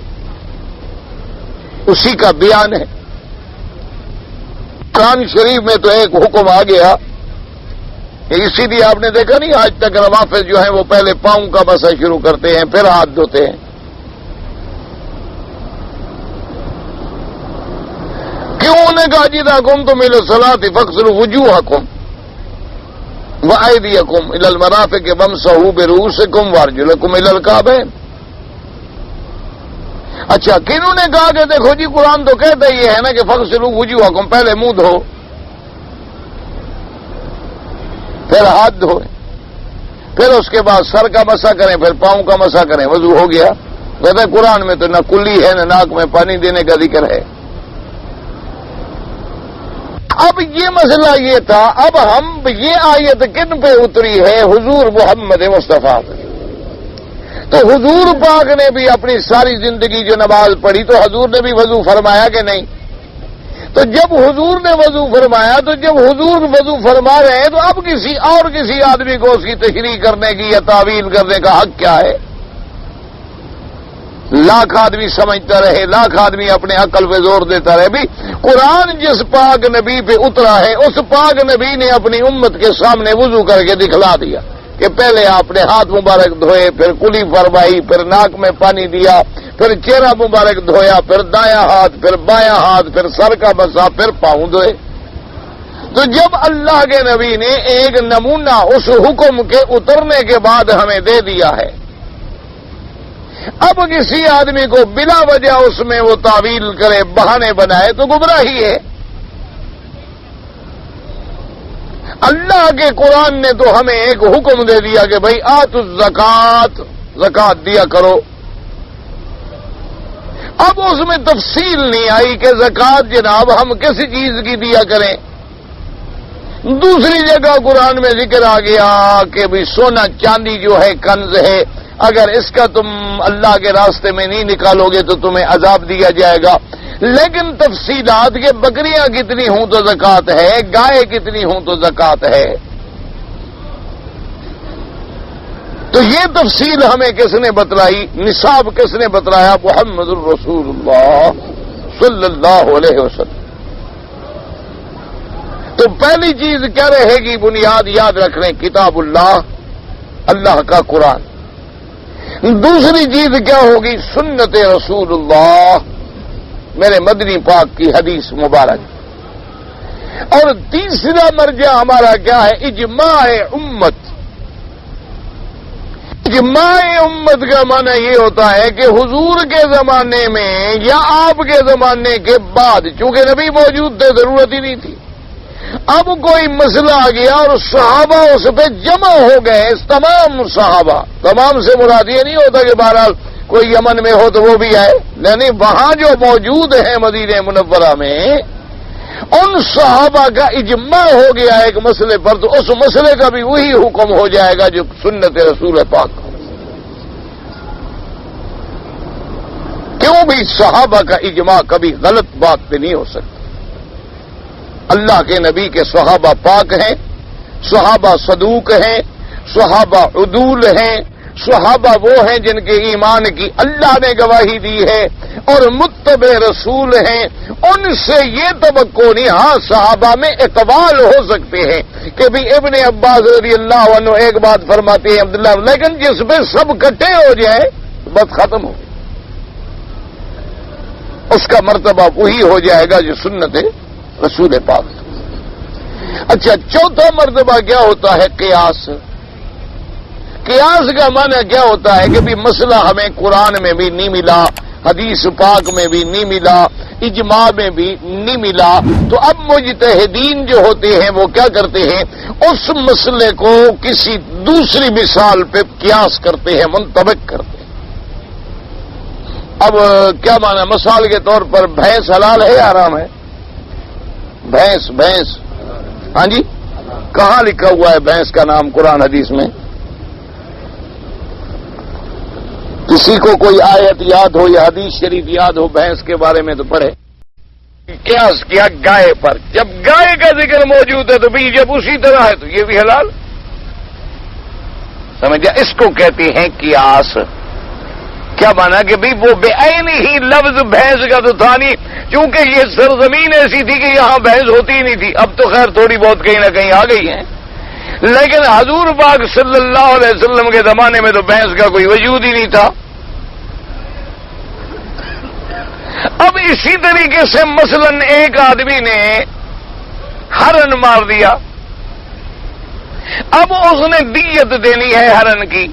Speaker 1: اسی کا بیان ہے. قرآن شریف میں تو ایک حکم آ گیا, اسی لیے آپ نے دیکھا نہیں آج تک روافظ جو ہیں وہ پہلے پاؤں کا مسح شروع کرتے ہیں, پھر ہاتھ دھوتے ہیں. کیوں نے کہا جیتا کم تم الى الصلاۃ فاغسلوا وجوہکم وایدیکم الى المرافق وامسحوا برؤوسکم وارجلکم الى الکعبین. اچھا کنہوں نے کہا کہ دیکھو جی قرآن تو کہتا ہی ہے نا کہ فاغسلوا وجوہکم, پہلے منہ دھو پھر ہاتھ دھوئیں, پھر اس کے بعد سر کا مسح کریں, پھر پاؤں کا مسح کریں, وضو ہو گیا. کہتے ہیں قرآن میں تو نہ کلی ہے, نہ ناک میں پانی دینے کا ذکر ہے. اب یہ مسئلہ یہ تھا, اب ہم یہ آیت کن پہ اتری ہے, حضور محمد مصطفیٰ. تو حضور پاک نے بھی اپنی ساری زندگی جو نماز پڑھی تو حضور نے بھی وضو فرمایا کہ نہیں؟ تو جب حضور نے وضو فرمایا, تو جب حضور وضو فرما رہے ہیں تو اب کسی آدمی کو اس کی تشریح کرنے کی یا تعویل کرنے کا حق کیا ہے؟ لاکھ آدمی سمجھتا رہے, لاکھ آدمی اپنے عقل پہ زور دیتا رہے. بھی قرآن جس پاک نبی پہ اترا ہے اس پاک نبی نے اپنی امت کے سامنے وضو کر کے دکھلا دیا کہ پہلے آپ نے ہاتھ مبارک دھوئے, پھر کلی فرمائی, پھر ناک میں پانی دیا, پھر چہرہ مبارک دھویا, پھر دایاں ہاتھ, پھر بایاں ہاتھ, پھر سر کا مسا, پھر پاؤں دھوئے. تو جب اللہ کے نبی نے ایک نمونہ اس حکم کے اترنے کے بعد ہمیں دے دیا ہے, اب کسی آدمی کو بلا وجہ اس میں وہ تعویل کرے, بہانے بنائے تو گمراہی ہے. اللہ کے قرآن نے تو ہمیں ایک حکم دے دیا کہ بھائی آتوا الزکات, زکات دیا کرو. اب اس میں تفصیل نہیں آئی کہ زکات جناب ہم کس چیز کی دیا کریں. دوسری جگہ قرآن میں ذکر آ گیا کہ بھائی سونا چاندی جو ہے کنز ہے, اگر اس کا تم اللہ کے راستے میں نہیں نکالو گے تو تمہیں عذاب دیا جائے گا. لیکن تفصیلات کہ بکریاں کتنی ہوں تو زکات ہے, گائے کتنی ہوں تو زکات ہے. تو یہ تفصیل ہمیں کس نے بتلائی, نصاب کس نے بتلایا؟ محمد الرسول اللہ صلی اللہ علیہ وسلم. تو پہلی چیز کیا رہے گی, بنیاد یاد رکھ لیں, کتاب اللہ, اللہ کا قرآن. دوسری چیز کیا ہوگی, سنت رسول اللہ, میرے مدنی پاک کی حدیث مبارک. اور تیسرا مرجع ہمارا کیا ہے, اجماع امت. اجماع امت کا معنی یہ ہوتا ہے کہ حضور کے زمانے میں یا آپ کے زمانے کے بعد, چونکہ نبی موجود تھے ضرورت ہی نہیں تھی, اب کوئی مسئلہ آ گیا اور صحابہ اس پہ جمع ہو گئے. تمام صحابہ, تمام سے مراد یہ نہیں ہوتا کہ بہرحال کوئی یمن میں ہو تو وہ بھی آئے، یعنی وہاں جو موجود ہیں مدینہ منورہ میں ان صحابہ کا اجماع ہو گیا ایک مسئلے پر، تو اس مسئلے کا بھی وہی حکم ہو جائے گا جو سنت رسول پاک۔ کیوں بھی صحابہ کا اجماع کبھی غلط بات پہ نہیں ہو سکتا۔ اللہ کے نبی کے صحابہ پاک ہیں، صحابہ صدوق ہیں، صحابہ عدول ہیں، صحابہ وہ ہیں جن کے ایمان کی اللہ نے گواہی دی ہے اور متبع رسول ہیں، ان سے یہ توقع نہیں۔ ہاں صحابہ میں اقوال ہو سکتے ہیں کہ بھی ابن عباس رضی اللہ عنہ ایک بات فرماتے ہیں عبداللہ، لیکن جس پہ سب کٹھے ہو جائے بات ختم ہو، اس کا مرتبہ وہی ہو جائے گا جو سنت رسول پاک۔ اچھا، چوتھا مرتبہ کیا ہوتا ہے؟ قیاس۔ قیاس کا معنی کیا ہوتا ہے کہ بھی مسئلہ ہمیں قرآن میں بھی نہیں ملا، حدیث پاک میں بھی نہیں ملا، اجماع میں بھی نہیں ملا، تو اب مجتہدین جو ہوتے ہیں وہ کیا کرتے ہیں؟ اس مسئلے کو کسی دوسری مثال پہ قیاس کرتے ہیں، منطبق کرتے ہیں۔ اب کیا معنی؟ مثال کے طور پر بھینس حلال ہے یا حرام ہے؟ بھینس ہاں جی، کہاں لکھا ہوا ہے بھینس کا نام قرآن حدیث میں؟ کسی کو کوئی آیت یاد ہو یا حدیث شریف یاد ہو بھینس کے بارے میں تو پڑھے۔ قیاس کیا گائے پر، جب گائے کا ذکر موجود ہے تو بھی جب اسی طرح ہے تو یہ بھی حلال، سمجھا؟ اس کو کہتے ہیں قیاس۔ کیا مانا کہ بھی وہ بے عین ہی لفظ بھینس کا تو تھا نہیں، چونکہ یہ سرزمین ایسی تھی کہ یہاں بھینس ہوتی ہی نہیں تھی، اب تو خیر تھوڑی بہت کہیں نہ کہیں آ گئی ہیں، لیکن حضور پاک صلی اللہ علیہ وسلم کے زمانے میں تو بھینس کا کوئی وجود ہی نہیں تھا۔ اب اسی طریقے سے مثلا ایک آدمی نے ہرن مار دیا، اب اس نے دیت دینی ہے ہرن کی۔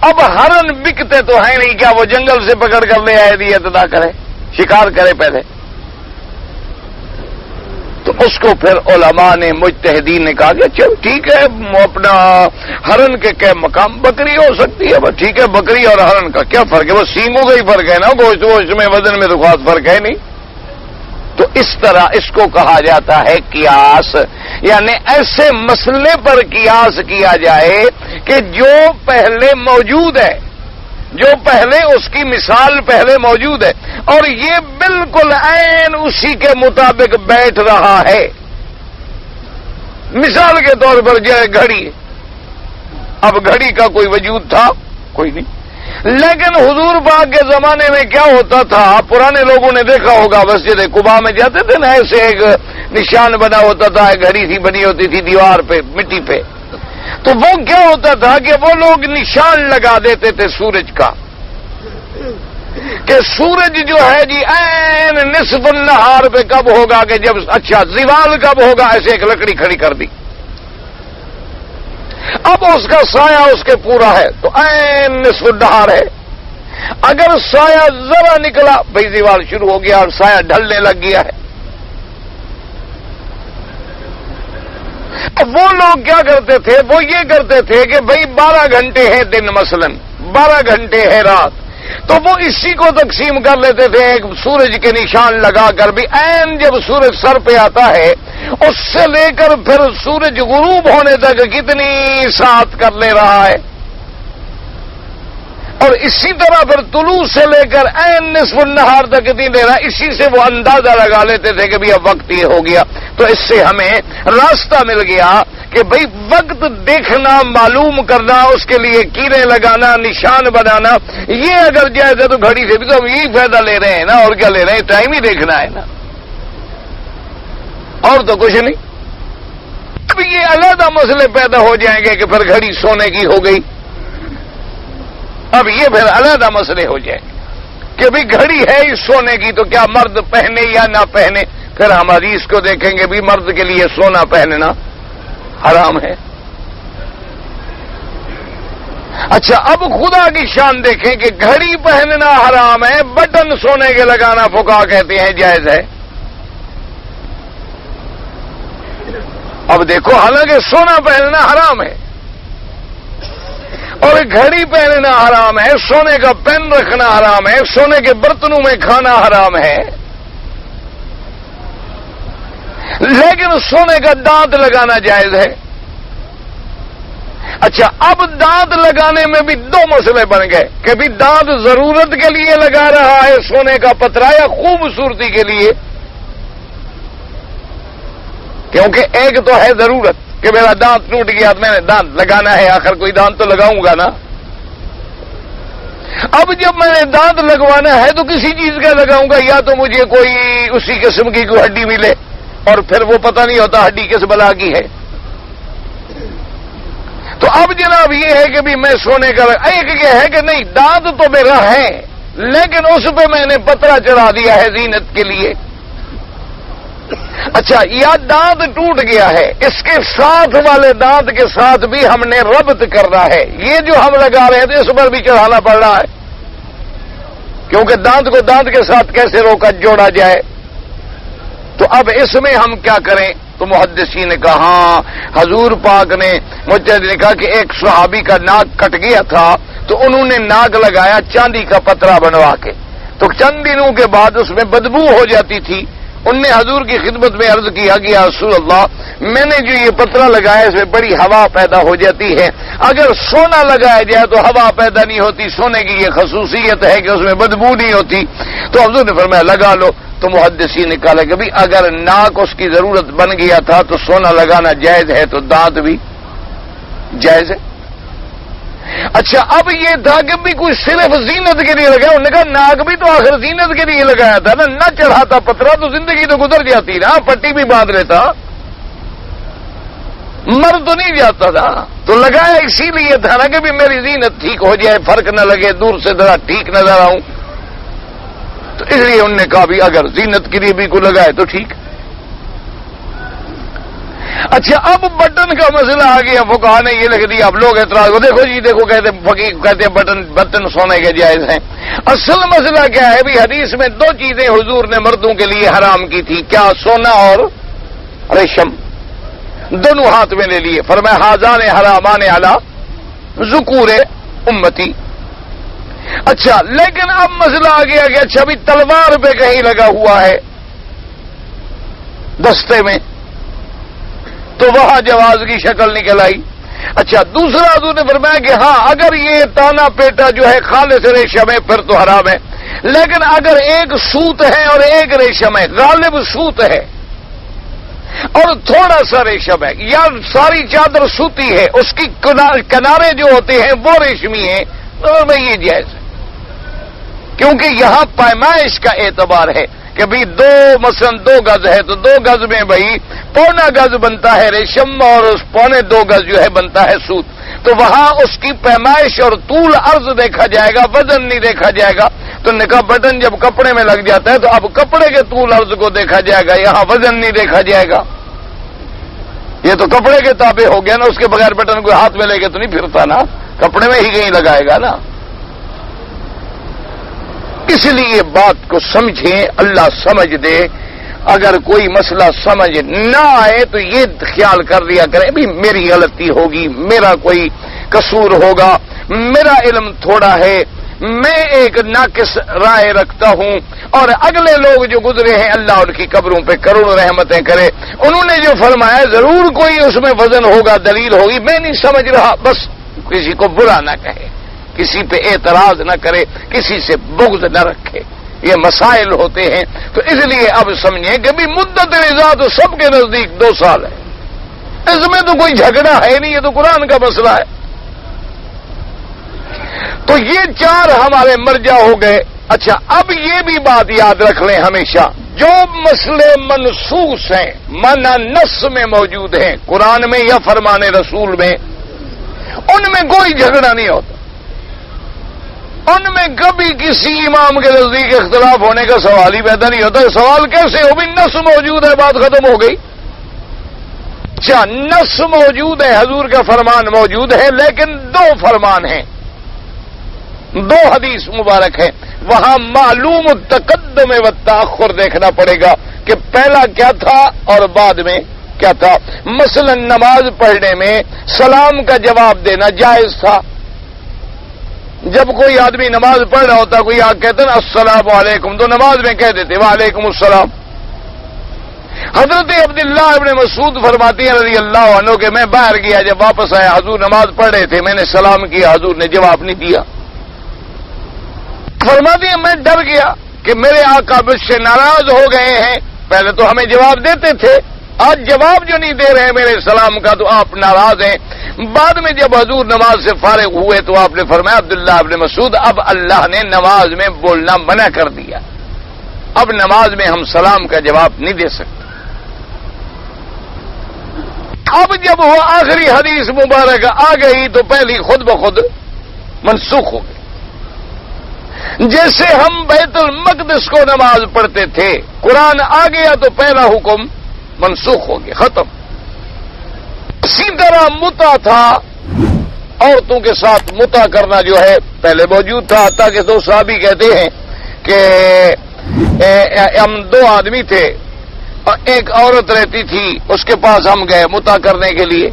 Speaker 1: اب ہرن بکتے تو ہے نہیں، کیا وہ جنگل سے پکڑ کر لے آئے دیت ادا کرے، شکار کرے پہلے؟ تو اس کو پھر علماء نے مجتہدین نے کہا کہ چل ٹھیک ہے، اپنا ہرن کے کیا مقام بکری ہو سکتی ہے، بس ٹھیک ہے، بکری اور ہرن کا کیا فرق ہے؟ وہ سینگوں کا ہی فرق ہے نا، گوشت ووشت میں وزن میں تو خاص فرق ہے نہیں۔ تو اس طرح اس کو کہا جاتا ہے قیاس، یعنی ایسے مسئلے پر قیاس کیا جائے کہ جو پہلے موجود ہے، جو پہلے اس کی مثال پہلے موجود ہے اور یہ بالکل عین اسی کے مطابق بیٹھ رہا ہے۔ مثال کے طور پر جو ہے گھڑی، اب گھڑی کا کوئی وجود تھا؟ کوئی نہیں، لیکن حضور پاک کے زمانے میں کیا ہوتا تھا؟ پرانے لوگوں نے دیکھا ہوگا، مسجد قباء میں جاتے تھے نا، ایسے ایک نشان بنا ہوتا تھا، ایک گھڑی سی بنی ہوتی تھی دیوار پہ مٹی پہ، تو وہ کیا ہوتا تھا کہ وہ لوگ نشان لگا دیتے تھے سورج کا، کہ سورج جو ہے جی عین نصف النہار پہ کب ہوگا، کہ جب اچھا زوال کب ہوگا، ایسے ایک لکڑی کھڑی کر دی، اب اس کا سایہ اس کے پورا ہے تو عین نصف النہار ہے، اگر سایہ ذرا نکلا بھئی زوال شروع ہو گیا اور سایہ ڈھلنے لگ گیا ہے۔ اب وہ لوگ کیا کرتے تھے؟ وہ یہ کرتے تھے کہ بھئی 12 گھنٹے ہیں دن، مثلا 12 گھنٹے ہے رات، تو وہ اسی کو تقسیم کر لیتے تھے ایک سورج کے نشان لگا کر، بھی عین جب سورج سر پہ آتا ہے اس سے لے کر پھر سورج غروب ہونے تک کتنی ساعت کر لے رہا ہے، اور اسی طرح پھر طلوع سے لے کر عین نصف النہار تک کتنی دے رہا ہے، اسی سے وہ اندازہ لگا لیتے تھے کہ بھی اب وقت یہ ہو گیا۔ تو اس سے ہمیں راستہ مل گیا کہ بھئی وقت دیکھنا، معلوم کرنا، اس کے لیے کیرے لگانا، نشان بنانا، یہ اگر جائز ہے تو گھڑی سے بھی تو ہم یہی فائدہ لے رہے ہیں نا، اور کیا لے رہے ہیں؟ ٹائم ہی دیکھنا ہے نا، اور تو کچھ نہیں۔ اب یہ علیحدہ مسئلے پیدا ہو جائیں گے کہ پھر گھڑی سونے کی ہو گئی، اب یہ پھر علیحدہ مسئلے ہو جائیں گے کہ بھئی گھڑی ہے اس سونے کی تو کیا مرد پہنے یا نہ پہنے، پھر ہم حدیث کو دیکھیں گے بھی مرد کے لیے سونا پہننا حرام ہے۔ اچھا، اب خدا کی شان دیکھیں کہ گھڑی پہننا حرام ہے، بٹن سونے کے لگانا فقہا کہتے ہیں جائز ہے۔ اب دیکھو، حالانکہ سونا پہننا حرام ہے اور گھڑی پہننا حرام ہے، سونے کا پین رکھنا حرام ہے، سونے کے برتنوں میں کھانا حرام ہے، لیکن سونے کا دانت لگانا جائز ہے۔ اچھا، اب دانت لگانے میں بھی دو مسئلے بن گئے کہ بھی دانت ضرورت کے لیے لگا رہا ہے سونے کا پترا یا خوبصورتی کے لیے؟ کیونکہ ایک تو ہے ضرورت کہ میرا دانت ٹوٹ گیا، میں نے دانت لگانا ہے، آخر کوئی دانت تو لگاؤں گا نا۔ اب جب میں نے دانت لگوانا ہے تو کسی چیز کا لگاؤں گا، یا تو مجھے کوئی اسی قسم کی کوئی ہڈی ملے، اور پھر وہ پتہ نہیں ہوتا ہڈی کس بلا کی ہے۔ تو اب جناب یہ ہے کہ بھی میں سونے کا ایک یہ ہے کہ نہیں، دانت تو میرا ہے لیکن اس پہ میں نے پترا چڑھا دیا ہے زینت کے لیے۔ اچھا، یا دانت ٹوٹ گیا ہے، اس کے ساتھ والے دانت کے ساتھ بھی ہم نے ربط کرنا ہے، یہ جو ہم لگا رہے ہیں تو اس پر بھی چڑھانا پڑ رہا ہے، کیونکہ دانت کو دانت کے ساتھ کیسے روکا جوڑا جائے۔ تو اب اس میں ہم کیا کریں؟ تو محدثین نے کہا ہاں، حضور پاک نے مجتہد نے کہا کہ ایک صحابی کا ناک کٹ گیا تھا تو انہوں نے ناک لگایا چاندی کا پترا بنوا کے، تو چند دنوں کے بعد اس میں بدبو ہو جاتی تھی۔ ان نے حضور کی خدمت میں عرض کیا کہ یا رسول اللہ، میں نے جو یہ پترا لگایا اس میں بڑی ہوا پیدا ہو جاتی ہے، اگر سونا لگایا جائے تو ہوا پیدا نہیں ہوتی، سونے کی یہ خصوصیت ہے کہ اس میں بدبو نہیں ہوتی۔ تو حضور نے فرمایا لگا لو۔ تو محدثین نے کہا کہ بھی اگر ناک اس کی ضرورت بن گیا تھا تو سونا لگانا جائز ہے، تو دانت بھی جائز ہے۔ اچھا، اب یہ تھا کہ بھی کوئی صرف زینت کے لیے لگایا، انہوں نے کہا ناک بھی تو آخر زینت کے لیے لگایا تھا نا، نہ چڑھاتا پترا تو زندگی تو گزر جاتی نا، پٹی بھی باندھ لیتا، مر تو نہیں جاتا تھا۔ تو لگایا اسی لیے تھا نا کہ بھی میری زینت ٹھیک ہو جائے، فرق نہ لگے، دور سے ذرا ٹھیک نظر آؤں۔ تو اس لیے انہوں نے کہا بھی اگر زینت کے لیے بھی کو لگائے تو ٹھیک۔ اچھا، اب بٹن کا مسئلہ آ گیا، فقہا نے یہ لکھ دیا، اب لوگ اعتراض کو دیکھو جی دیکھو، کہتے ہیں بٹن سونے کے جائز ہیں۔ اصل مسئلہ کیا ہے بھی حدیث میں دو چیزیں حضور نے مردوں کے لیے حرام کی تھی، کیا؟ سونا اور ریشم، دونوں ہاتھ میں لے لیے، فرمایا ہاذان حرامان علی ذکور امتی۔ اچھا، لیکن اب مسئلہ آ گیا کہ اچھا بھی تلوار پہ کہیں لگا ہوا ہے دستے میں، تو وہاں جواز کی شکل نکل آئی۔ اچھا، دوسرا حضور نے فرمایا کہ ہاں اگر یہ تانا پیٹا جو ہے خالص ریشم ہے پھر تو حرام ہے، لیکن اگر ایک سوت ہے اور ایک ریشم ہے، غالب سوت ہے اور تھوڑا سا ریشم ہے، یا ساری چادر سوتی ہے، اس کی کنارے جو ہوتے ہیں وہ ریشمی ہیں، تو میں یہ جائز ہے، کیونکہ یہاں پیمائش کا اعتبار ہے کہ بھئی مثلا 2 گز ہے تو 2 گز میں بھئی پونا گز بنتا ہے ریشم اور اس پونے 2 گز جو ہے بنتا ہے سوت، تو وہاں اس کی پیمائش اور طول عرض دیکھا جائے گا، وزن نہیں دیکھا جائے گا۔ تو نے کہا بٹن جب کپڑے میں لگ جاتا ہے تو اب کپڑے کے طول عرض کو دیکھا جائے گا، یہاں وزن نہیں دیکھا جائے گا۔ یہ تو کپڑے کے تابع ہو گیا نا، اس کے بغیر بٹن کو ہاتھ میں لے کے تو نہیں پھرتا نا، کپڑے میں ہی کہیں لگائے گا نا۔ اس لیے بات کو سمجھیں، اللہ سمجھ دے۔ اگر کوئی مسئلہ سمجھ نہ آئے تو یہ خیال کر لیا کرے بھی میری غلطی ہوگی، میرا کوئی قصور ہوگا، میرا علم تھوڑا ہے، میں ایک ناقص رائے رکھتا ہوں، اور اگلے لوگ جو گزرے ہیں اللہ ان کی قبروں پہ کروڑوں رحمتیں کرے، انہوں نے جو فرمایا ضرور کوئی اس میں وزن ہوگا، دلیل ہوگی، میں نہیں سمجھ رہا، بس کسی کو برا نہ کہے، کسی پہ اعتراض نہ کرے، کسی سے بغض نہ رکھے، یہ مسائل ہوتے ہیں۔ تو اس لیے اب سمجھیں کہ بھی مدت رضا تو سب کے نزدیک 2 سال ہے، اس میں تو کوئی جھگڑا ہے نہیں، یہ تو قرآن کا مسئلہ ہے۔ تو یہ 4 ہمارے مرجع ہو گئے۔ اچھا، اب یہ بھی بات یاد رکھ لیں ہمیشہ، جو مسئلے منسوخ ہیں، معنی نص میں موجود ہیں، قرآن میں یا فرمان رسول میں، ان میں کوئی جھگڑا نہیں ہوتا، ان میں کبھی کسی امام کے نزدیک اختلاف ہونے کا سوال ہی پیدا نہیں ہوتا۔ سوال کیسے ہو بھی نص موجود ہے، بات ختم ہو گئی۔ اچھا، نص موجود ہے، حضور کا فرمان موجود ہے، لیکن 2 فرمان ہیں، 2 حدیث مبارک ہیں، وہاں معلوم التقدم و تاخر دیکھنا پڑے گا کہ پہلا کیا تھا اور بعد میں کیا تھا۔ مثلا نماز پڑھنے میں سلام کا جواب دینا جائز تھا، جب کوئی آدمی نماز پڑھ رہا ہوتا کوئی آ کہتے نا السلام علیکم تو نماز میں کہہ دیتے وعلیکم السلام. حضرت عبداللہ ابن مسعود فرماتی ہیں رضی اللہ عنہ کہ میں باہر گیا, جب واپس آیا حضور نماز پڑھ رہے تھے, میں نے سلام کیا, حضور نے جواب نہیں دیا. فرماتی ہیں میں ڈر گیا کہ میرے آقا مجھ سے ناراض ہو گئے ہیں, پہلے تو ہمیں جواب دیتے تھے, آج جواب جو نہیں دے رہے میرے سلام کا تو آپ ناراض ہیں. بعد میں جب حضور نماز سے فارغ ہوئے تو آپ نے فرمایا عبداللہ ابن مسعود اب اللہ نے نماز میں بولنا منع کر دیا, اب نماز میں ہم سلام کا جواب نہیں دے سکتے. اب جب وہ آخری حدیث مبارک آ گئی تو پہلی خود بخود منسوخ ہو گئی. جیسے ہم بیت المقدس کو نماز پڑھتے تھے, قرآن آ گیا تو پہلا حکم منسوخ ہو گیا, ختم. اسی طرح متع تھا, عورتوں کے ساتھ متع کرنا جو ہے پہلے موجود تھا. حتیٰ کہ دو صحابی کہتے ہیں کہ ہم دو آدمی تھے اور ایک عورت رہتی تھی, اس کے پاس ہم گئے متع کرنے کے لیے.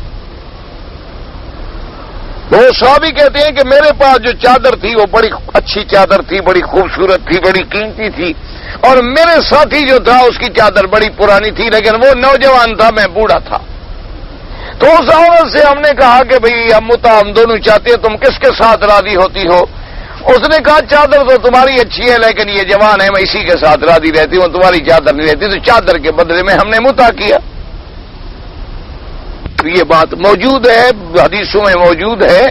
Speaker 1: وہ صحابی کہتے ہیں کہ میرے پاس جو چادر تھی وہ بڑی اچھی چادر تھی, بڑی خوبصورت تھی, بڑی قیمتی تھی, اور میرے ساتھی جو تھا اس کی چادر بڑی پرانی تھی, لیکن وہ نوجوان تھا, میں بوڑھا تھا. تو اس عورت سے ہم نے کہا کہ بھئی ہم متع ہم دونوں چاہتے ہیں, تم کس کے ساتھ راضی ہوتی ہو؟ اس نے کہا چادر تو تمہاری اچھی ہے لیکن یہ جوان ہے, میں اسی کے ساتھ راضی رہتی ہوں, تمہاری چادر نہیں رہتی. تو چادر کے بدلے میں ہم نے متع کیا. یہ بات موجود ہے, حدیثوں میں موجود ہے,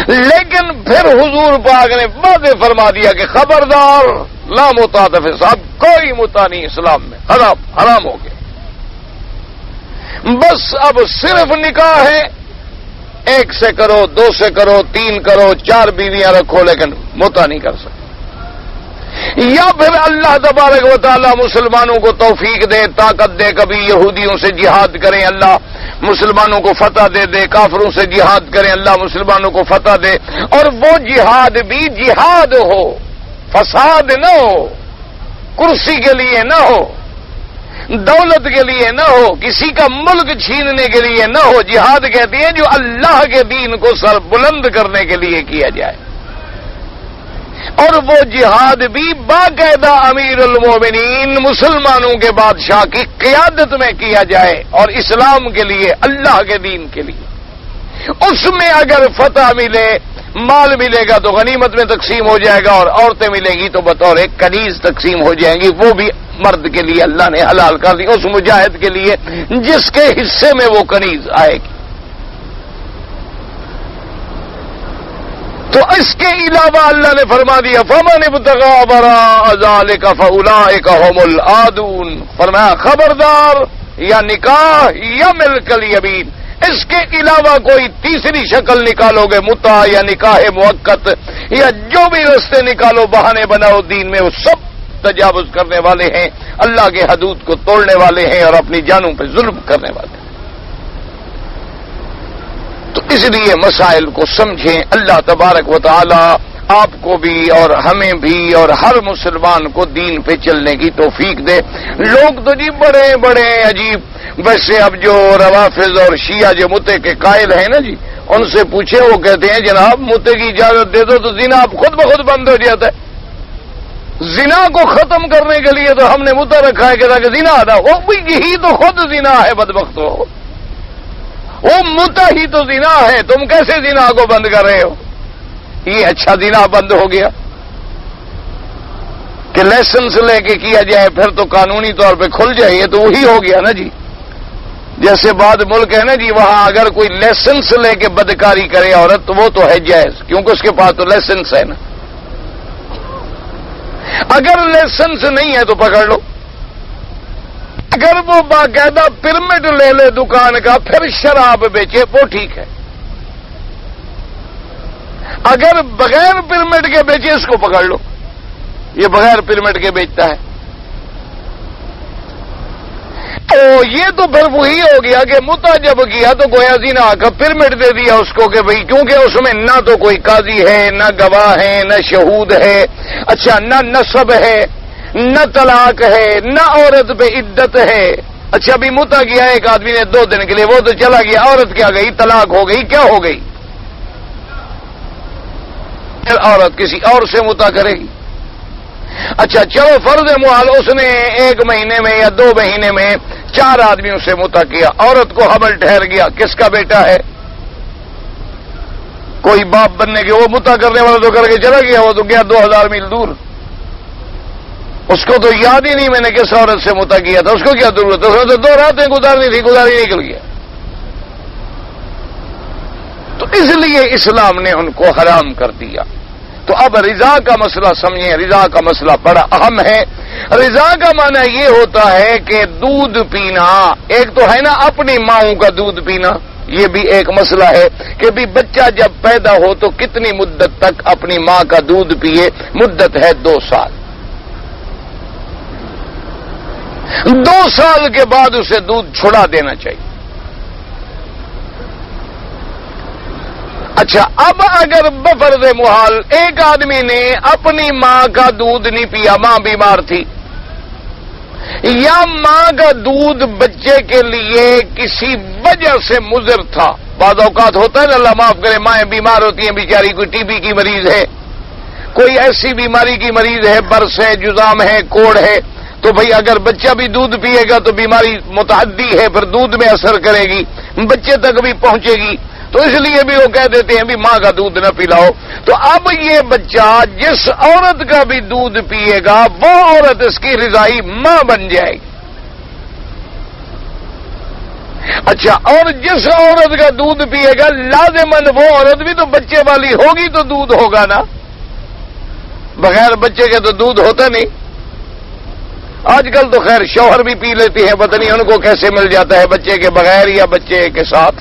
Speaker 1: لیکن پھر حضور پاک نے واضح فرما دیا کہ خبردار لا متع فی صاحب, کوئی متع نہیں اسلام میں, حرام ہو گیا. بس اب صرف نکاح ہے, ایک سے کرو, دو سے کرو, تین کرو, چار بیویاں رکھو, لیکن متع نہیں کر سکتے. یا پھر اللہ تبارک و تعالی مسلمانوں کو توفیق دے, طاقت دے, کبھی یہودیوں سے جہاد کریں, اللہ مسلمانوں کو فتح دے, کافروں سے جہاد کریں, اللہ مسلمانوں کو فتح دے, اور وہ جہاد بھی جہاد ہو, فساد نہ ہو, کرسی کے لیے نہ ہو, دولت کے لیے نہ ہو, کسی کا ملک چھیننے کے لیے نہ ہو. جہاد کہتے ہیں جو اللہ کے دین کو سر بلند کرنے کے لیے کیا جائے, اور وہ جہاد بھی باقاعدہ امیر المومنین مسلمانوں کے بادشاہ کی قیادت میں کیا جائے, اور اسلام کے لیے, اللہ کے دین کے لیے. اس میں اگر فتح ملے, مال ملے گا تو غنیمت میں تقسیم ہو جائے گا, اور عورتیں ملیں گی تو بطور ایک کنیز تقسیم ہو جائیں گی, وہ بھی مرد کے لیے اللہ نے حلال کر دی, اس مجاہد کے لیے جس کے حصے میں وہ کنیز آئے گی. تو اس کے علاوہ اللہ نے فرما دیا فمن ابتغى وراء ذلك فاولئك هم العادون. فرمایا خبردار یا نکاح یا ملک الیمین, اس کے علاوہ کوئی تیسری شکل نکالو گے, متع یا نکاح موقت یا جو بھی رستے نکالو, بہانے بناؤ دین میں, وہ سب تجاوز کرنے والے ہیں, اللہ کے حدود کو توڑنے والے ہیں, اور اپنی جانوں پہ ظلم کرنے والے ہیں. تو اس لیے مسائل کو سمجھیں. اللہ تبارک و تعالی آپ کو بھی اور ہمیں بھی اور ہر مسلمان کو دین پہ چلنے کی توفیق دے. لوگ تو جی بڑے بڑے عجیب, ویسے اب جو روافض اور شیعہ جو متع کے قائل ہیں نا جی, ان سے پوچھے, وہ کہتے ہیں جناب متع کی اجازت دے دو تو زنا اب خود بخود بند ہو جاتا ہے. زنا کو ختم کرنے کے لیے تو ہم نے متع رکھا ہے کہ تاکہ زنا آتا, وہ یہی تو خود زنا ہے بدبخت ہو, وہ متع ہی تو زنا ہے, تم کیسے زنا کو بند کر رہے ہو؟ یہ اچھا زنا بند ہو گیا کہ لائسنس لے کے کیا جائے, پھر تو قانونی طور پہ کھل جائے, یہ تو وہی ہو گیا نا جی. جیسے بعض ملک ہے نا جی, وہاں اگر کوئی لائسنس لے کے بدکاری کرے عورت تو وہ تو ہے جائز, کیونکہ اس کے پاس تو لائسنس ہے نا. اگر لائسنس نہیں ہے تو پکڑ لو. اگر وہ باقاعدہ پرمٹ لے لے دکان کا پھر شراب بیچے وہ ٹھیک ہے. اگر بغیر پرمٹ کے بیچے اس کو پکڑ لو, یہ بغیر پرمٹ کے بیچتا ہے. تو یہ تو پھر وہی ہو گیا کہ متع جب کیا تو گویا زنا کا پرمٹ دے دیا اس کو کہ بھئی, کیونکہ اس میں نہ تو کوئی قاضی ہے, نہ گواہ ہے, نہ شہود ہے, اچھا نہ نسب ہے, نہ طلاق ہے, نہ عورت پہ عدت ہے. اچھا ابھی متع کیا ایک آدمی نے 2 دن کے لیے, وہ تو چلا گیا, عورت کیا گئی, طلاق ہو گئی, کیا ہو گئی؟ پھر عورت کسی اور سے متا کرے گی. اچھا چلو فرض محال اس نے 1 مہینے میں یا 2 مہینے میں 4 آدمیوں سے متا کیا, عورت کو حمل ٹھہر گیا, کس کا بیٹا ہے؟ کوئی باپ بننے کے, وہ متا کرنے والا تو کر کے چلا گیا, وہ تو گیا 2000 میل دور, اس کو تو یاد ہی نہیں میں نے کس عورت سے متا کیا تھا, اس کو کیا ضرورت ہے, اس نے تو 2 راتیں گزارنی تھی, گزاری نکل گیا. تو اس لیے اسلام نے ان کو حرام کر دیا. تو اب رضا کا مسئلہ سمجھیں, رضا کا مسئلہ بڑا اہم ہے. رضا کا معنی یہ ہوتا ہے کہ دودھ پینا, ایک تو ہے نا اپنی ماؤں کا دودھ پینا, یہ بھی ایک مسئلہ ہے کہ بھی بچہ جب پیدا ہو تو کتنی مدت تک اپنی ماں کا دودھ پیے. مدت ہے 2 سال. 2 سال کے بعد اسے دودھ چھڑا دینا چاہیے. اچھا اب اگر بفرض محال ایک آدمی نے اپنی ماں کا دودھ نہیں پیا, ماں بیمار تھی, یا ماں کا دودھ بچے کے لیے کسی وجہ سے مضر تھا. بعض اوقات ہوتا ہے نا, اللہ معاف کرے, مائیں بیمار ہوتی ہیں بیچاری, کوئی ٹی بی کی مریض ہے, کوئی ایسی بیماری کی مریض ہے, برس ہے, جزام ہے, کوڑ ہے, تو بھئی اگر بچہ بھی دودھ پیے گا تو بیماری متعدی ہے, پھر دودھ میں اثر کرے گی, بچے تک بھی پہنچے گی. تو اس لیے بھی وہ کہہ دیتے ہیں بھی ماں کا دودھ نہ پلاؤ. تو اب یہ بچہ جس عورت کا بھی دودھ پیے گا وہ عورت اس کی رضائی ماں بن جائے گی. اچھا, اور جس عورت کا دودھ پیے گا لازماً وہ عورت بھی تو بچے والی ہوگی, تو دودھ ہوگا نا, بغیر بچے کے تو دودھ ہوتا نہیں. آج کل تو خیر شوہر بھی پی لیتے ہیں, پتہ نہیں ان کو کیسے مل جاتا ہے بچے کے بغیر یا بچے کے ساتھ.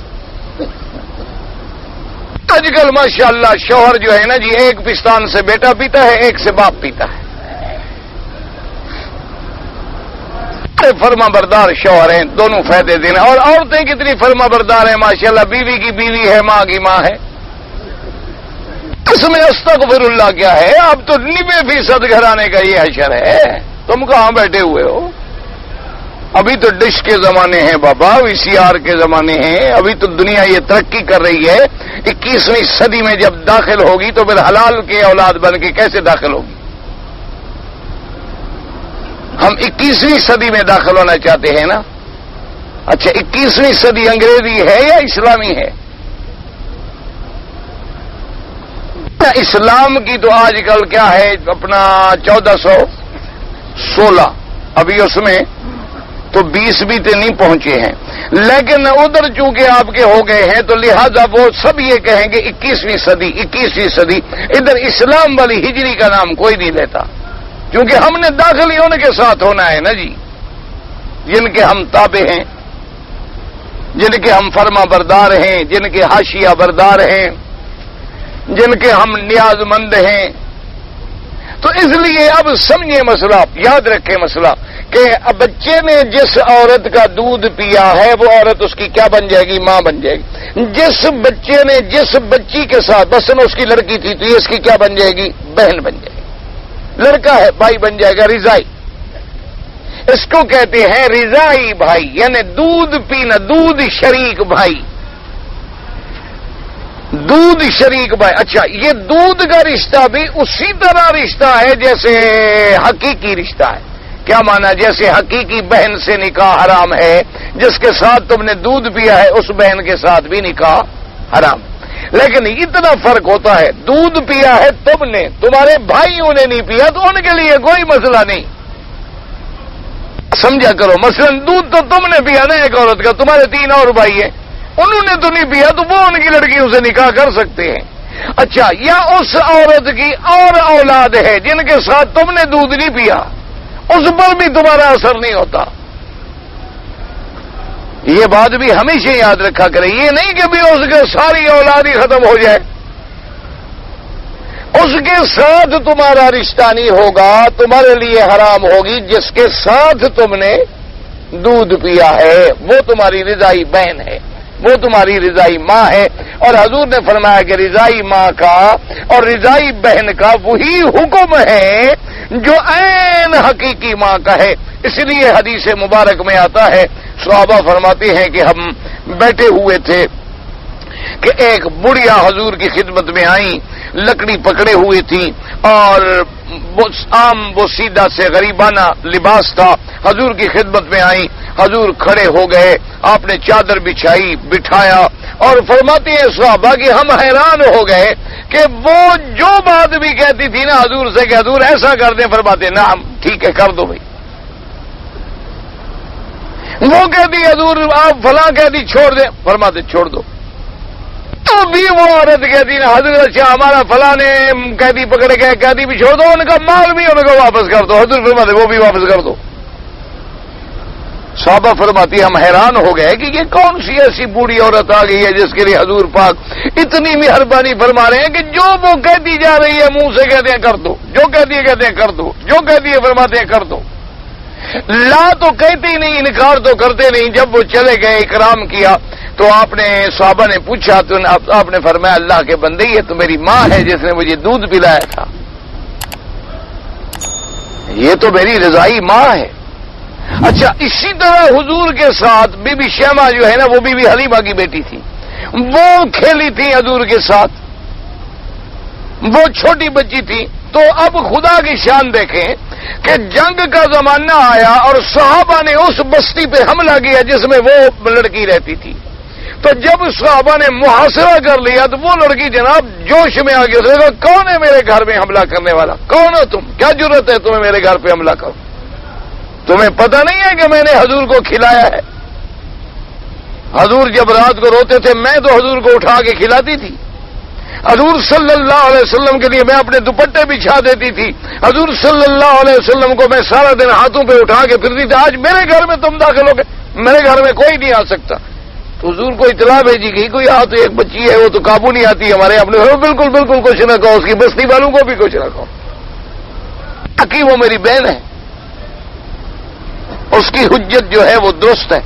Speaker 1: آج کل ماشاءاللہ شوہر جو ہے نا جی, ایک پستان سے بیٹا پیتا ہے, ایک سے باپ پیتا ہے. فرما بردار شوہر ہیں, دونوں فائدے دینا. اور عورتیں کتنی فرما بردار ہیں ماشاءاللہ, بیوی کی بیوی ہے, ماں کی ماں ہے. اس میں استغفر اللہ کیا ہے, اب تو 90% گھرانے کا یہ حشر ہے. تم کہاں بیٹھے ہوئے ہو؟ ابھی تو ڈش کے زمانے ہیں بابا, VCR کے زمانے ہیں. ابھی تو دنیا یہ ترقی کر رہی ہے. 21ویں صدی میں جب داخل ہوگی تو پھر حلال کے اولاد بن کے کیسے داخل ہوگی؟ ہم 21ویں صدی میں داخل ہونا چاہتے ہیں نا. اچھا 21ویں صدی انگریزی ہے یا اسلامی ہے؟ اسلام کی تو آج کل کیا ہے, اپنا 1416, ابھی اس میں تو 20 بھی تے نہیں پہنچے ہیں. لیکن ادھر چونکہ آپ کے ہو گئے ہیں تو لہذا وہ سب یہ کہیں گے 21ویں صدی 21ویں صدی. ادھر اسلام والی ہجری کا نام کوئی نہیں لیتا, کیونکہ ہم نے داخل ہی ان کے ساتھ ہونا ہے نا جی, جن کے ہم تابع ہیں, جن کے ہم فرما بردار ہیں, جن کے حاشیہ بردار ہیں, جن کے ہم نیاز مند ہیں. تو اس لیے اب سمجھیں مسئلہ, یاد رکھیں مسئلہ کہ بچے نے جس عورت کا دودھ پیا ہے وہ عورت اس کی کیا بن جائے گی؟ ماں بن جائے گی. جس بچے نے جس بچی کے ساتھ, بس اس کی لڑکی تھی تو یہ اس کی کیا بن جائے گی؟ بہن بن جائے گی. لڑکا ہے بھائی بن جائے گا رضائی. اس کو کہتے ہیں رضائی بھائی, یعنی دودھ پینا, دودھ شریک بھائی, دودھ شریک بھائی. اچھا یہ دودھ کا رشتہ بھی اسی طرح رشتہ ہے جیسے حقیقی رشتہ ہے. کیا مانا؟ جیسے حقیقی بہن سے نکاح حرام ہے, جس کے ساتھ تم نے دودھ پیا ہے اس بہن کے ساتھ بھی نکاح حرام. لیکن اتنا فرق ہوتا ہے, دودھ پیا ہے تم نے, تمہارے بھائیوں نے نہیں پیا, تو ان کے لیے کوئی مسئلہ نہیں. سمجھا کرو, مثلا دودھ تو تم نے پیا نا ایک عورت کا, تمہارے 3 اور بھائی ہیں, انہوں نے تو نہیں پیا, تو وہ ان کی لڑکیوں سے نکاح کر سکتے ہیں. اچھا, یا اس عورت کی اور اولاد ہے جن کے ساتھ تم نے دودھ نہیں پیا, اس پر بھی تمہارا اثر نہیں ہوتا. یہ بات بھی ہمیشہ یاد رکھا کرے. یہ نہیں کہ بھی اس کے ساری اولاد ہی ختم ہو جائے, اس کے ساتھ تمہارا رشتہ نہیں ہوگا, تمہارے لیے حرام ہوگی. جس کے ساتھ تم نے دودھ پیا ہے وہ تمہاری رضائی بہن ہے, وہ تمہاری رضائی ماں ہے. اور حضور نے فرمایا کہ رضائی ماں کا اور رضائی بہن کا وہی حکم ہے جو عین حقیقی ماں کا ہے. اس لیے حدیث مبارک میں آتا ہے, صحابہ فرماتے ہیں کہ ہم بیٹھے ہوئے تھے کہ ایک بڑھیا حضور کی خدمت میں آئیں, لکڑی پکڑے ہوئی تھی اور عام بوسیدہ سے غریبانہ لباس تھا. حضور کی خدمت میں آئی, حضور کھڑے ہو گئے, آپ نے چادر بچھائی, بٹھایا اور فرماتے ہیں صحابہ کہ ہم حیران ہو گئے کہ وہ جو بات بھی کہتی تھی نا حضور سے کہ حضور ایسا کر دیں, فرماتے نا ٹھیک ہے کر دو بھائی. وہ کہتی حضور آپ فلاں کہتی چھوڑ دیں, فرماتے چھوڑ دو. تو بھی وہ عورت کہتی نا حضور اچھا ہمارا فلاں نے قیدی پکڑے گئے, قیدی بھی چھوڑ دو, ان کا مال بھی ان کو واپس کر دو. حضور فرماتے وہ بھی واپس کر دو. صحابہ فرماتی ہم حیران ہو گئے کہ یہ کون سی ایسی بوڑھی عورت آ گئی ہے جس کے لیے حضور پاک اتنی مہربانی فرما رہے ہیں کہ جو وہ کہتی جا رہی ہے منہ سے کہتے ہیں کر دو, جو کہتی ہے کہتے ہیں کر دو, جو کہتی ہے فرماتے ہیں کر دو. لا تو کہتے ہی نہیں, انکار تو کرتے نہیں. جب وہ چلے گئے اکرام کیا تو آپ نے صحابہ نے پوچھا تو آپ نے فرمایا اللہ کے بندے یہ تو میری ماں ہے جس نے مجھے دودھ پلایا تھا, یہ تو میری رضائی ماں ہے. اچھا اسی طرح حضور کے ساتھ بی بی شیمہ جو ہے نا وہ بی بی حلیمہ کی بیٹی تھی, وہ کھیلی تھی حضور کے ساتھ, وہ چھوٹی بچی تھی. تو اب خدا کی شان دیکھیں کہ جنگ کا زمانہ آیا اور صحابہ نے اس بستی پہ حملہ کیا جس میں وہ لڑکی رہتی تھی. تو جب صحابہ نے محاصرہ کر لیا تو وہ لڑکی جناب جوش میں آ گئی, اس نے کہا کون ہے میرے گھر میں حملہ کرنے والا, کون ہو تم, کیا ضرورت ہے تمہیں میرے گھر پہ حملہ کرو, تمہیں پتہ نہیں ہے کہ میں نے حضور کو کھلایا ہے. حضور جب رات کو روتے تھے میں تو حضور کو اٹھا کے کھلاتی تھی. حضور صلی اللہ علیہ وسلم کے لیے میں اپنے دوپٹے بچھا دیتی تھی. حضور صلی اللہ علیہ وسلم کو میں سارا دن ہاتھوں پہ اٹھا کے پھرتی تھی. آج میرے گھر میں تم داخل ہو گئے, میرے گھر میں کوئی نہیں آ سکتا. تو حضور کو اطلاع بھیجی گئی کوئی تو ایک بچی ہے وہ تو قابو نہیں آتی ہمارے اپنے, بالکل بالکل کچھ نہ کہو, اس کی بستی والوں کو بھی کچھ نہ کہو, تاکہ وہ میری بہن ہے, اس کی حجت جو ہے وہ درست ہے.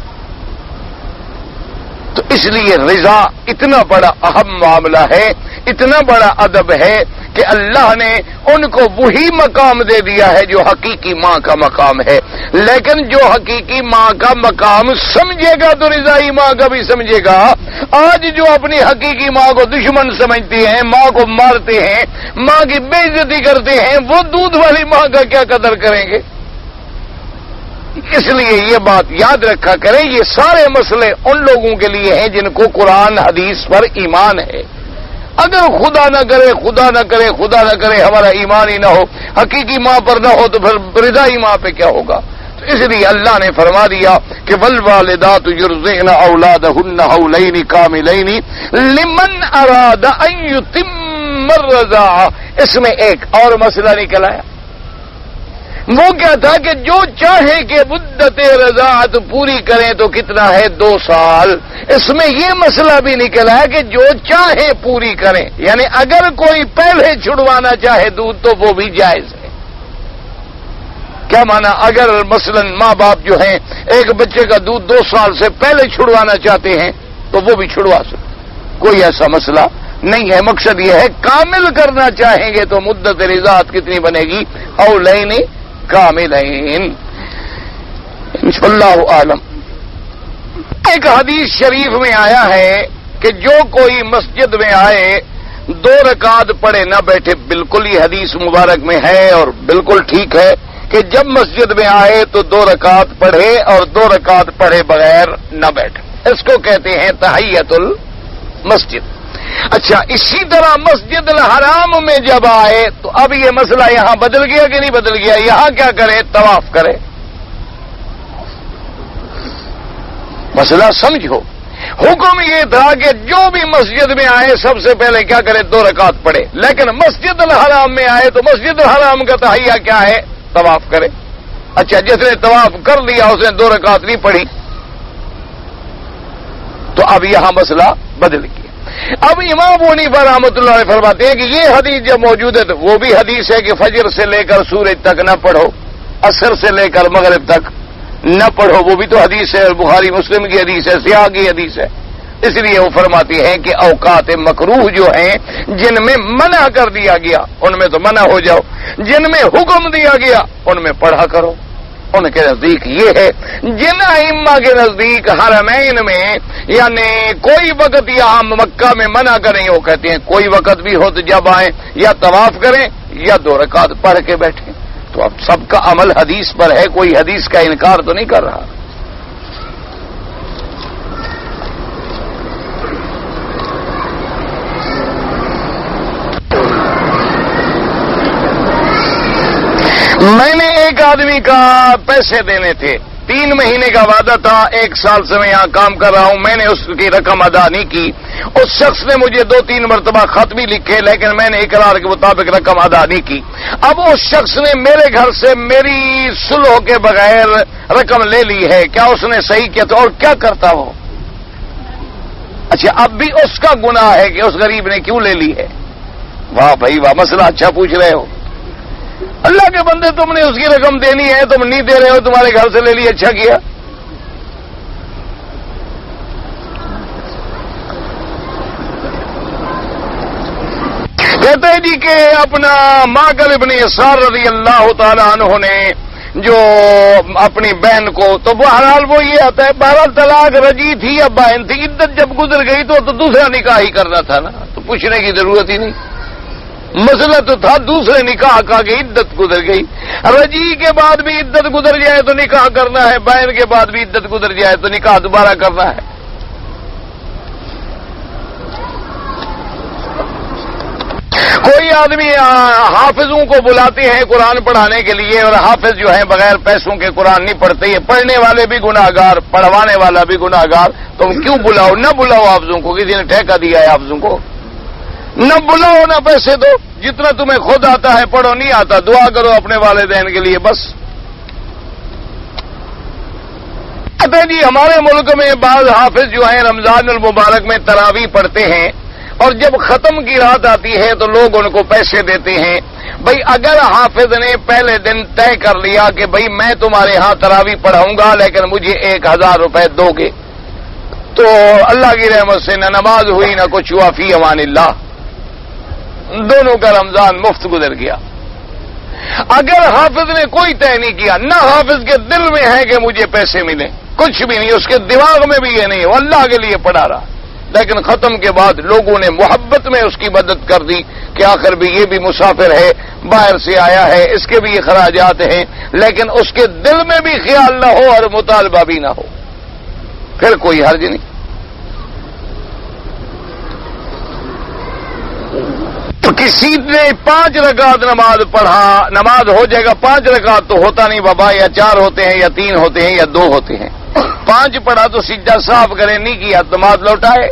Speaker 1: تو اس لیے رضا اتنا بڑا اہم معاملہ ہے, اتنا بڑا ادب ہے کہ اللہ نے ان کو وہی مقام دے دیا ہے جو حقیقی ماں کا مقام ہے. لیکن جو حقیقی ماں کا مقام سمجھے گا تو رضائی ماں کا بھی سمجھے گا. آج جو اپنی حقیقی ماں کو دشمن سمجھتے ہیں, ماں کو مارتے ہیں, ماں کی بے عزتی کرتے ہیں, وہ دودھ والی ماں کا کیا قدر کریں گے. اس لیے یہ بات یاد رکھا کریں, یہ سارے مسئلے ان لوگوں کے لیے ہیں جن کو قرآن حدیث پر ایمان ہے. اگر خدا نہ کرے خدا نہ کرے خدا نہ کرے ہمارا ایمان ہی نہ ہو, حقیقی ماں پر نہ ہو تو پھر رضائی ماں پہ کیا ہوگا. تو اس لیے اللہ نے فرما دیا کہ والوالدات یرضعن اولادهن حولین کاملین لمن اراد ان یتم الرضاعہ. اس میں ایک اور مسئلہ نکل آیا, وہ کیا تھا کہ جو چاہے کہ مدت رضاعت پوری کریں تو کتنا ہے 2 سال. اس میں یہ مسئلہ بھی نکلا ہے کہ جو چاہے پوری کریں, یعنی اگر کوئی پہلے چھڑوانا چاہے دودھ تو وہ بھی جائز ہے. کیا مانا, اگر مثلا ماں باپ جو ہیں ایک بچے کا دودھ 2 سال سے پہلے چھڑوانا چاہتے ہیں تو وہ بھی چھڑوا سکتے, کوئی ایسا مسئلہ نہیں ہے. مقصد یہ ہے کامل کرنا چاہیں گے تو مدت رضاعت کتنی بنے گی, اولین کاملین. انشاءاللہ عالم. ایک حدیث شریف میں آیا ہے کہ جو کوئی مسجد میں آئے 2 رکعت پڑھے نہ بیٹھے. بالکل یہ حدیث مبارک میں ہے اور بالکل ٹھیک ہے کہ جب مسجد میں آئے تو 2 رکعت پڑھے اور 2 رکعت پڑھے بغیر نہ بیٹھے. اس کو کہتے ہیں تحیۃ المسجد. اچھا اسی طرح مسجد الحرام میں جب آئے تو اب یہ مسئلہ یہاں بدل گیا کہ نہیں بدل گیا. یہاں کیا کرے, طواف کرے. مسئلہ سمجھو, حکم یہ تھا کہ جو بھی مسجد میں آئے سب سے پہلے کیا کرے, 2 رکعت پڑھے. لیکن مسجد الحرام میں آئے تو مسجد الحرام کا تحیہ کیا ہے, طواف کرے. اچھا جس نے طواف کر لیا اس نے 2 رکعت نہیں پڑھی, تو اب یہاں مسئلہ بدل گیا. اب امام ابو حنیفہ رحمۃ اللہ علیہ فرماتے ہیں کہ یہ حدیث جب موجود ہے تو وہ بھی حدیث ہے کہ فجر سے لے کر سورج تک نہ پڑھو, عصر سے لے کر مغرب تک نہ پڑھو, وہ بھی تو حدیث ہے, بخاری مسلم کی حدیث ہے, سیاح کی حدیث ہے. اس لیے وہ فرماتی ہیں کہ اوقات مکروہ جو ہیں جن میں منع کر دیا گیا ان میں تو منع ہو جاؤ, جن میں حکم دیا گیا ان میں پڑھا کرو. ان کے نزدیک یہ ہے. جن ائمہ کے نزدیک حرمین میں یعنی کوئی وقت یہاں مکہ میں منع کریں، وہ کہتے ہیں کوئی وقت بھی ہو تو جب آئیں یا طواف کریں یا 2 رکعت پڑھ کے بیٹھیں. تو اب سب کا عمل حدیث پر ہے، کوئی حدیث کا انکار تو نہیں کر رہا. میں نے ایک آدمی کا پیسے دینے تھے، 3 مہینے کا وعدہ تھا، 1 سال سے میں یہاں کام کر رہا ہوں، میں نے اس کی رقم ادا نہیں کی. اس شخص نے مجھے 2-3 مرتبہ خط بھی لکھے لیکن میں نے اقرار کے مطابق رقم ادا نہیں کی. اب اس شخص نے میرے گھر سے میری صلح کے بغیر رقم لے لی ہے، کیا اس نے صحیح کیا تھا اور کیا کرتا وہ؟ اچھا اب بھی اس کا گناہ ہے کہ اس غریب نے کیوں لے لی ہے؟ واہ بھائی واہ، مسئلہ اچھا پوچھ رہے ہو. اللہ کے بندے تم نے اس کی رقم دینی ہے، تم نہیں دے رہے ہو، تمہارے گھر سے لے لی، اچھا کیا. کہتے ہیں جی کہ اپنا ماقل ابن یسار رضی اللہ تعالی عنہ نے جو اپنی بہن کو، تو بہرحال وہ یہ آتا ہے، بہرحال طلاق رجی تھی یا بہن تھی، عدت جب گزر گئی تو دوسرا نکاح ہی کرنا تھا نا، تو پوچھنے کی ضرورت ہی نہیں. مسئلہ تو تھا دوسرے نکاح کا کہ عدت گزر گئی. رجی کے بعد بھی عدت گزر جائے تو نکاح کرنا ہے، بہن کے بعد بھی عدت گزر جائے تو نکاح دوبارہ کرنا ہے. کوئی آدمی حافظوں کو بلاتے ہیں قرآن پڑھانے کے لیے، اور حافظ جو ہیں بغیر پیسوں کے قرآن نہیں پڑھتے، یہ پڑھنے والے بھی گناہگار، پڑھوانے والا بھی گناہگار. تم کیوں بلاؤ؟ نہ بلاؤ حافظوں کو، کسی نے ٹھیکہ دیا ہے حافظوں کو؟ نہ بلاؤ نہ پیسے دو، جتنا تمہیں خود آتا ہے پڑھو، نہیں آتا دعا کرو اپنے والدین کے لیے بس. کہتے جی ہمارے ملک میں بعض حافظ جو ہیں رمضان المبارک میں تراویح پڑھتے ہیں، اور جب ختم کی رات آتی ہے تو لوگ ان کو پیسے دیتے ہیں. بھئی اگر حافظ نے پہلے دن طے کر لیا کہ بھئی میں تمہارے ہاں تراویح پڑھاؤں گا لیکن مجھے 1000 روپے دو گے، تو اللہ کی رحمت سے نہ نماز ہوئی نہ کچھ ہوا، فی امان اللہ، دونوں کا رمضان مفت گزر گیا. اگر حافظ نے کوئی طے نہیں کیا، نہ حافظ کے دل میں ہے کہ مجھے پیسے ملیں، کچھ بھی نہیں، اس کے دماغ میں بھی یہ نہیں، وہ اللہ کے لیے پڑھا رہا، لیکن ختم کے بعد لوگوں نے محبت میں اس کی مدد کر دی کہ آخر بھی یہ بھی مسافر ہے، باہر سے آیا ہے، اس کے بھی اخراجات ہیں، لیکن اس کے دل میں بھی خیال نہ ہو اور مطالبہ بھی نہ ہو، پھر کوئی حرج نہیں. تو کسی نے 5 رکعت نماز پڑھا، نماز ہو جائے گا. 5 رکعت تو ہوتا نہیں بابا، یا 4 ہوتے ہیں یا 3 ہوتے ہیں یا 2 ہوتے ہیں. 5 پڑھا تو سجدہ صاف کرے، نہیں کیا نماز لوٹائے.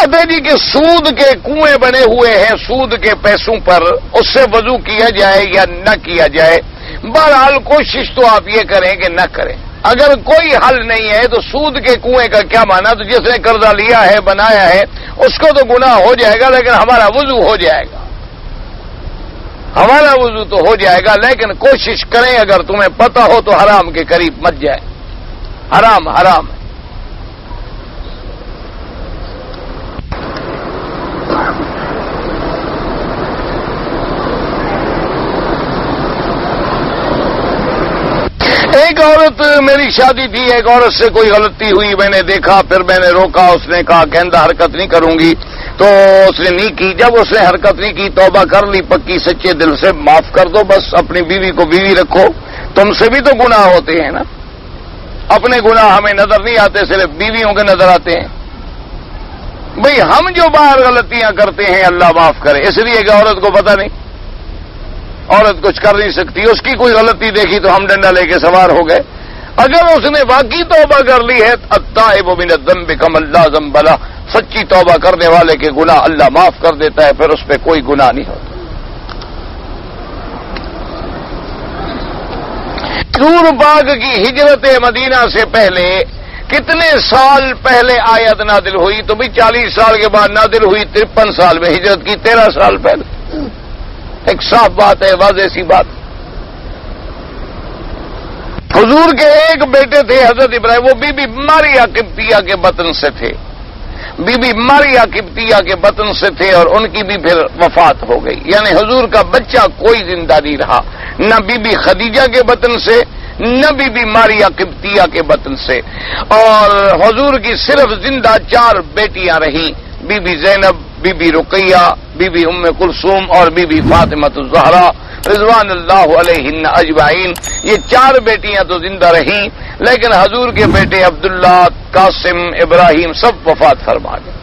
Speaker 1: ابے جی کہ سود کے کنویں بنے ہوئے ہیں سود کے پیسوں پر، اس سے وضو کیا جائے یا نہ کیا جائے. بہرحال کوشش تو آپ یہ کریں کہ نہ کریں. اگر کوئی حل نہیں ہے تو سود کے کنویں کا کیا مانا؟ تو جس نے قرضہ لیا ہے بنایا ہے اس کو تو گناہ ہو جائے گا، لیکن ہمارا وضو ہو جائے گا، ہمارا وضو تو ہو جائے گا. لیکن کوشش کریں اگر تمہیں پتہ ہو تو حرام کے قریب مت جائے، حرام حرام. ایک عورت، میری شادی تھی، ایک عورت سے کوئی غلطی ہوئی، میں نے دیکھا، پھر میں نے روکا، اس نے کہا کہ آئندہ حرکت نہیں کروں گی، تو اس نے نہیں کی. جب اس نے حرکت نہیں کی، توبہ کر لی پکی سچے دل سے، معاف کر دو بس. اپنی بیوی کو بیوی رکھو، تم سے بھی تو گناہ ہوتے ہیں نا، اپنے گناہ ہمیں نظر نہیں آتے، صرف بیویوں کے نظر آتے ہیں. بھئی ہم جو باہر غلطیاں کرتے ہیں اللہ معاف کرے، اس لیے کہ عورت کو پتہ نہیں، عورت کچھ کر نہیں سکتی، اس کی کوئی غلطی دیکھی تو ہم ڈنڈا لے کے سوار ہو گئے. اگر اس نے واقعی توبہ کر لی ہے، التائب من الذنب کمن لا ذنب لہ، سچی توبہ کرنے والے کے گناہ اللہ معاف کر دیتا ہے، پھر اس پہ کوئی گناہ نہیں ہوتا. حضور پاک کی ہجرت مدینہ سے پہلے کتنے سال پہلے آیت نازل ہوئی؟ تو بھی 40 سال کے بعد نازل ہوئی، 53 سال میں ہجرت کی، 13 سال پہلے. ایک صاف بات ہے، واضح سی بات. حضور کے ایک بیٹے تھے حضرت ابراہیم، وہ بی بی ماریا قبطیہ کے بطن سے تھے. بی بی ماریا قبطیہ کے بطن سے تھے اور ان کی بھی پھر وفات ہو گئی، یعنی حضور کا بچہ کوئی زندہ نہیں رہا، نہ بی بی خدیجہ کے بطن سے نہ بی بی ماریا قبطیہ کے بطن سے، اور حضور کی صرف زندہ 4 بیٹیاں رہیں، بی بی زینب، بی بی رقیہ، بی بی ام کلثوم اور بی بی فاطمہ الزہرا رضوان اللہ علیہن اجمعین۔ یہ 4 بیٹیاں تو زندہ رہیں، لیکن حضور کے بیٹے عبداللہ، قاسم، ابراہیم سب وفات فرما گئے۔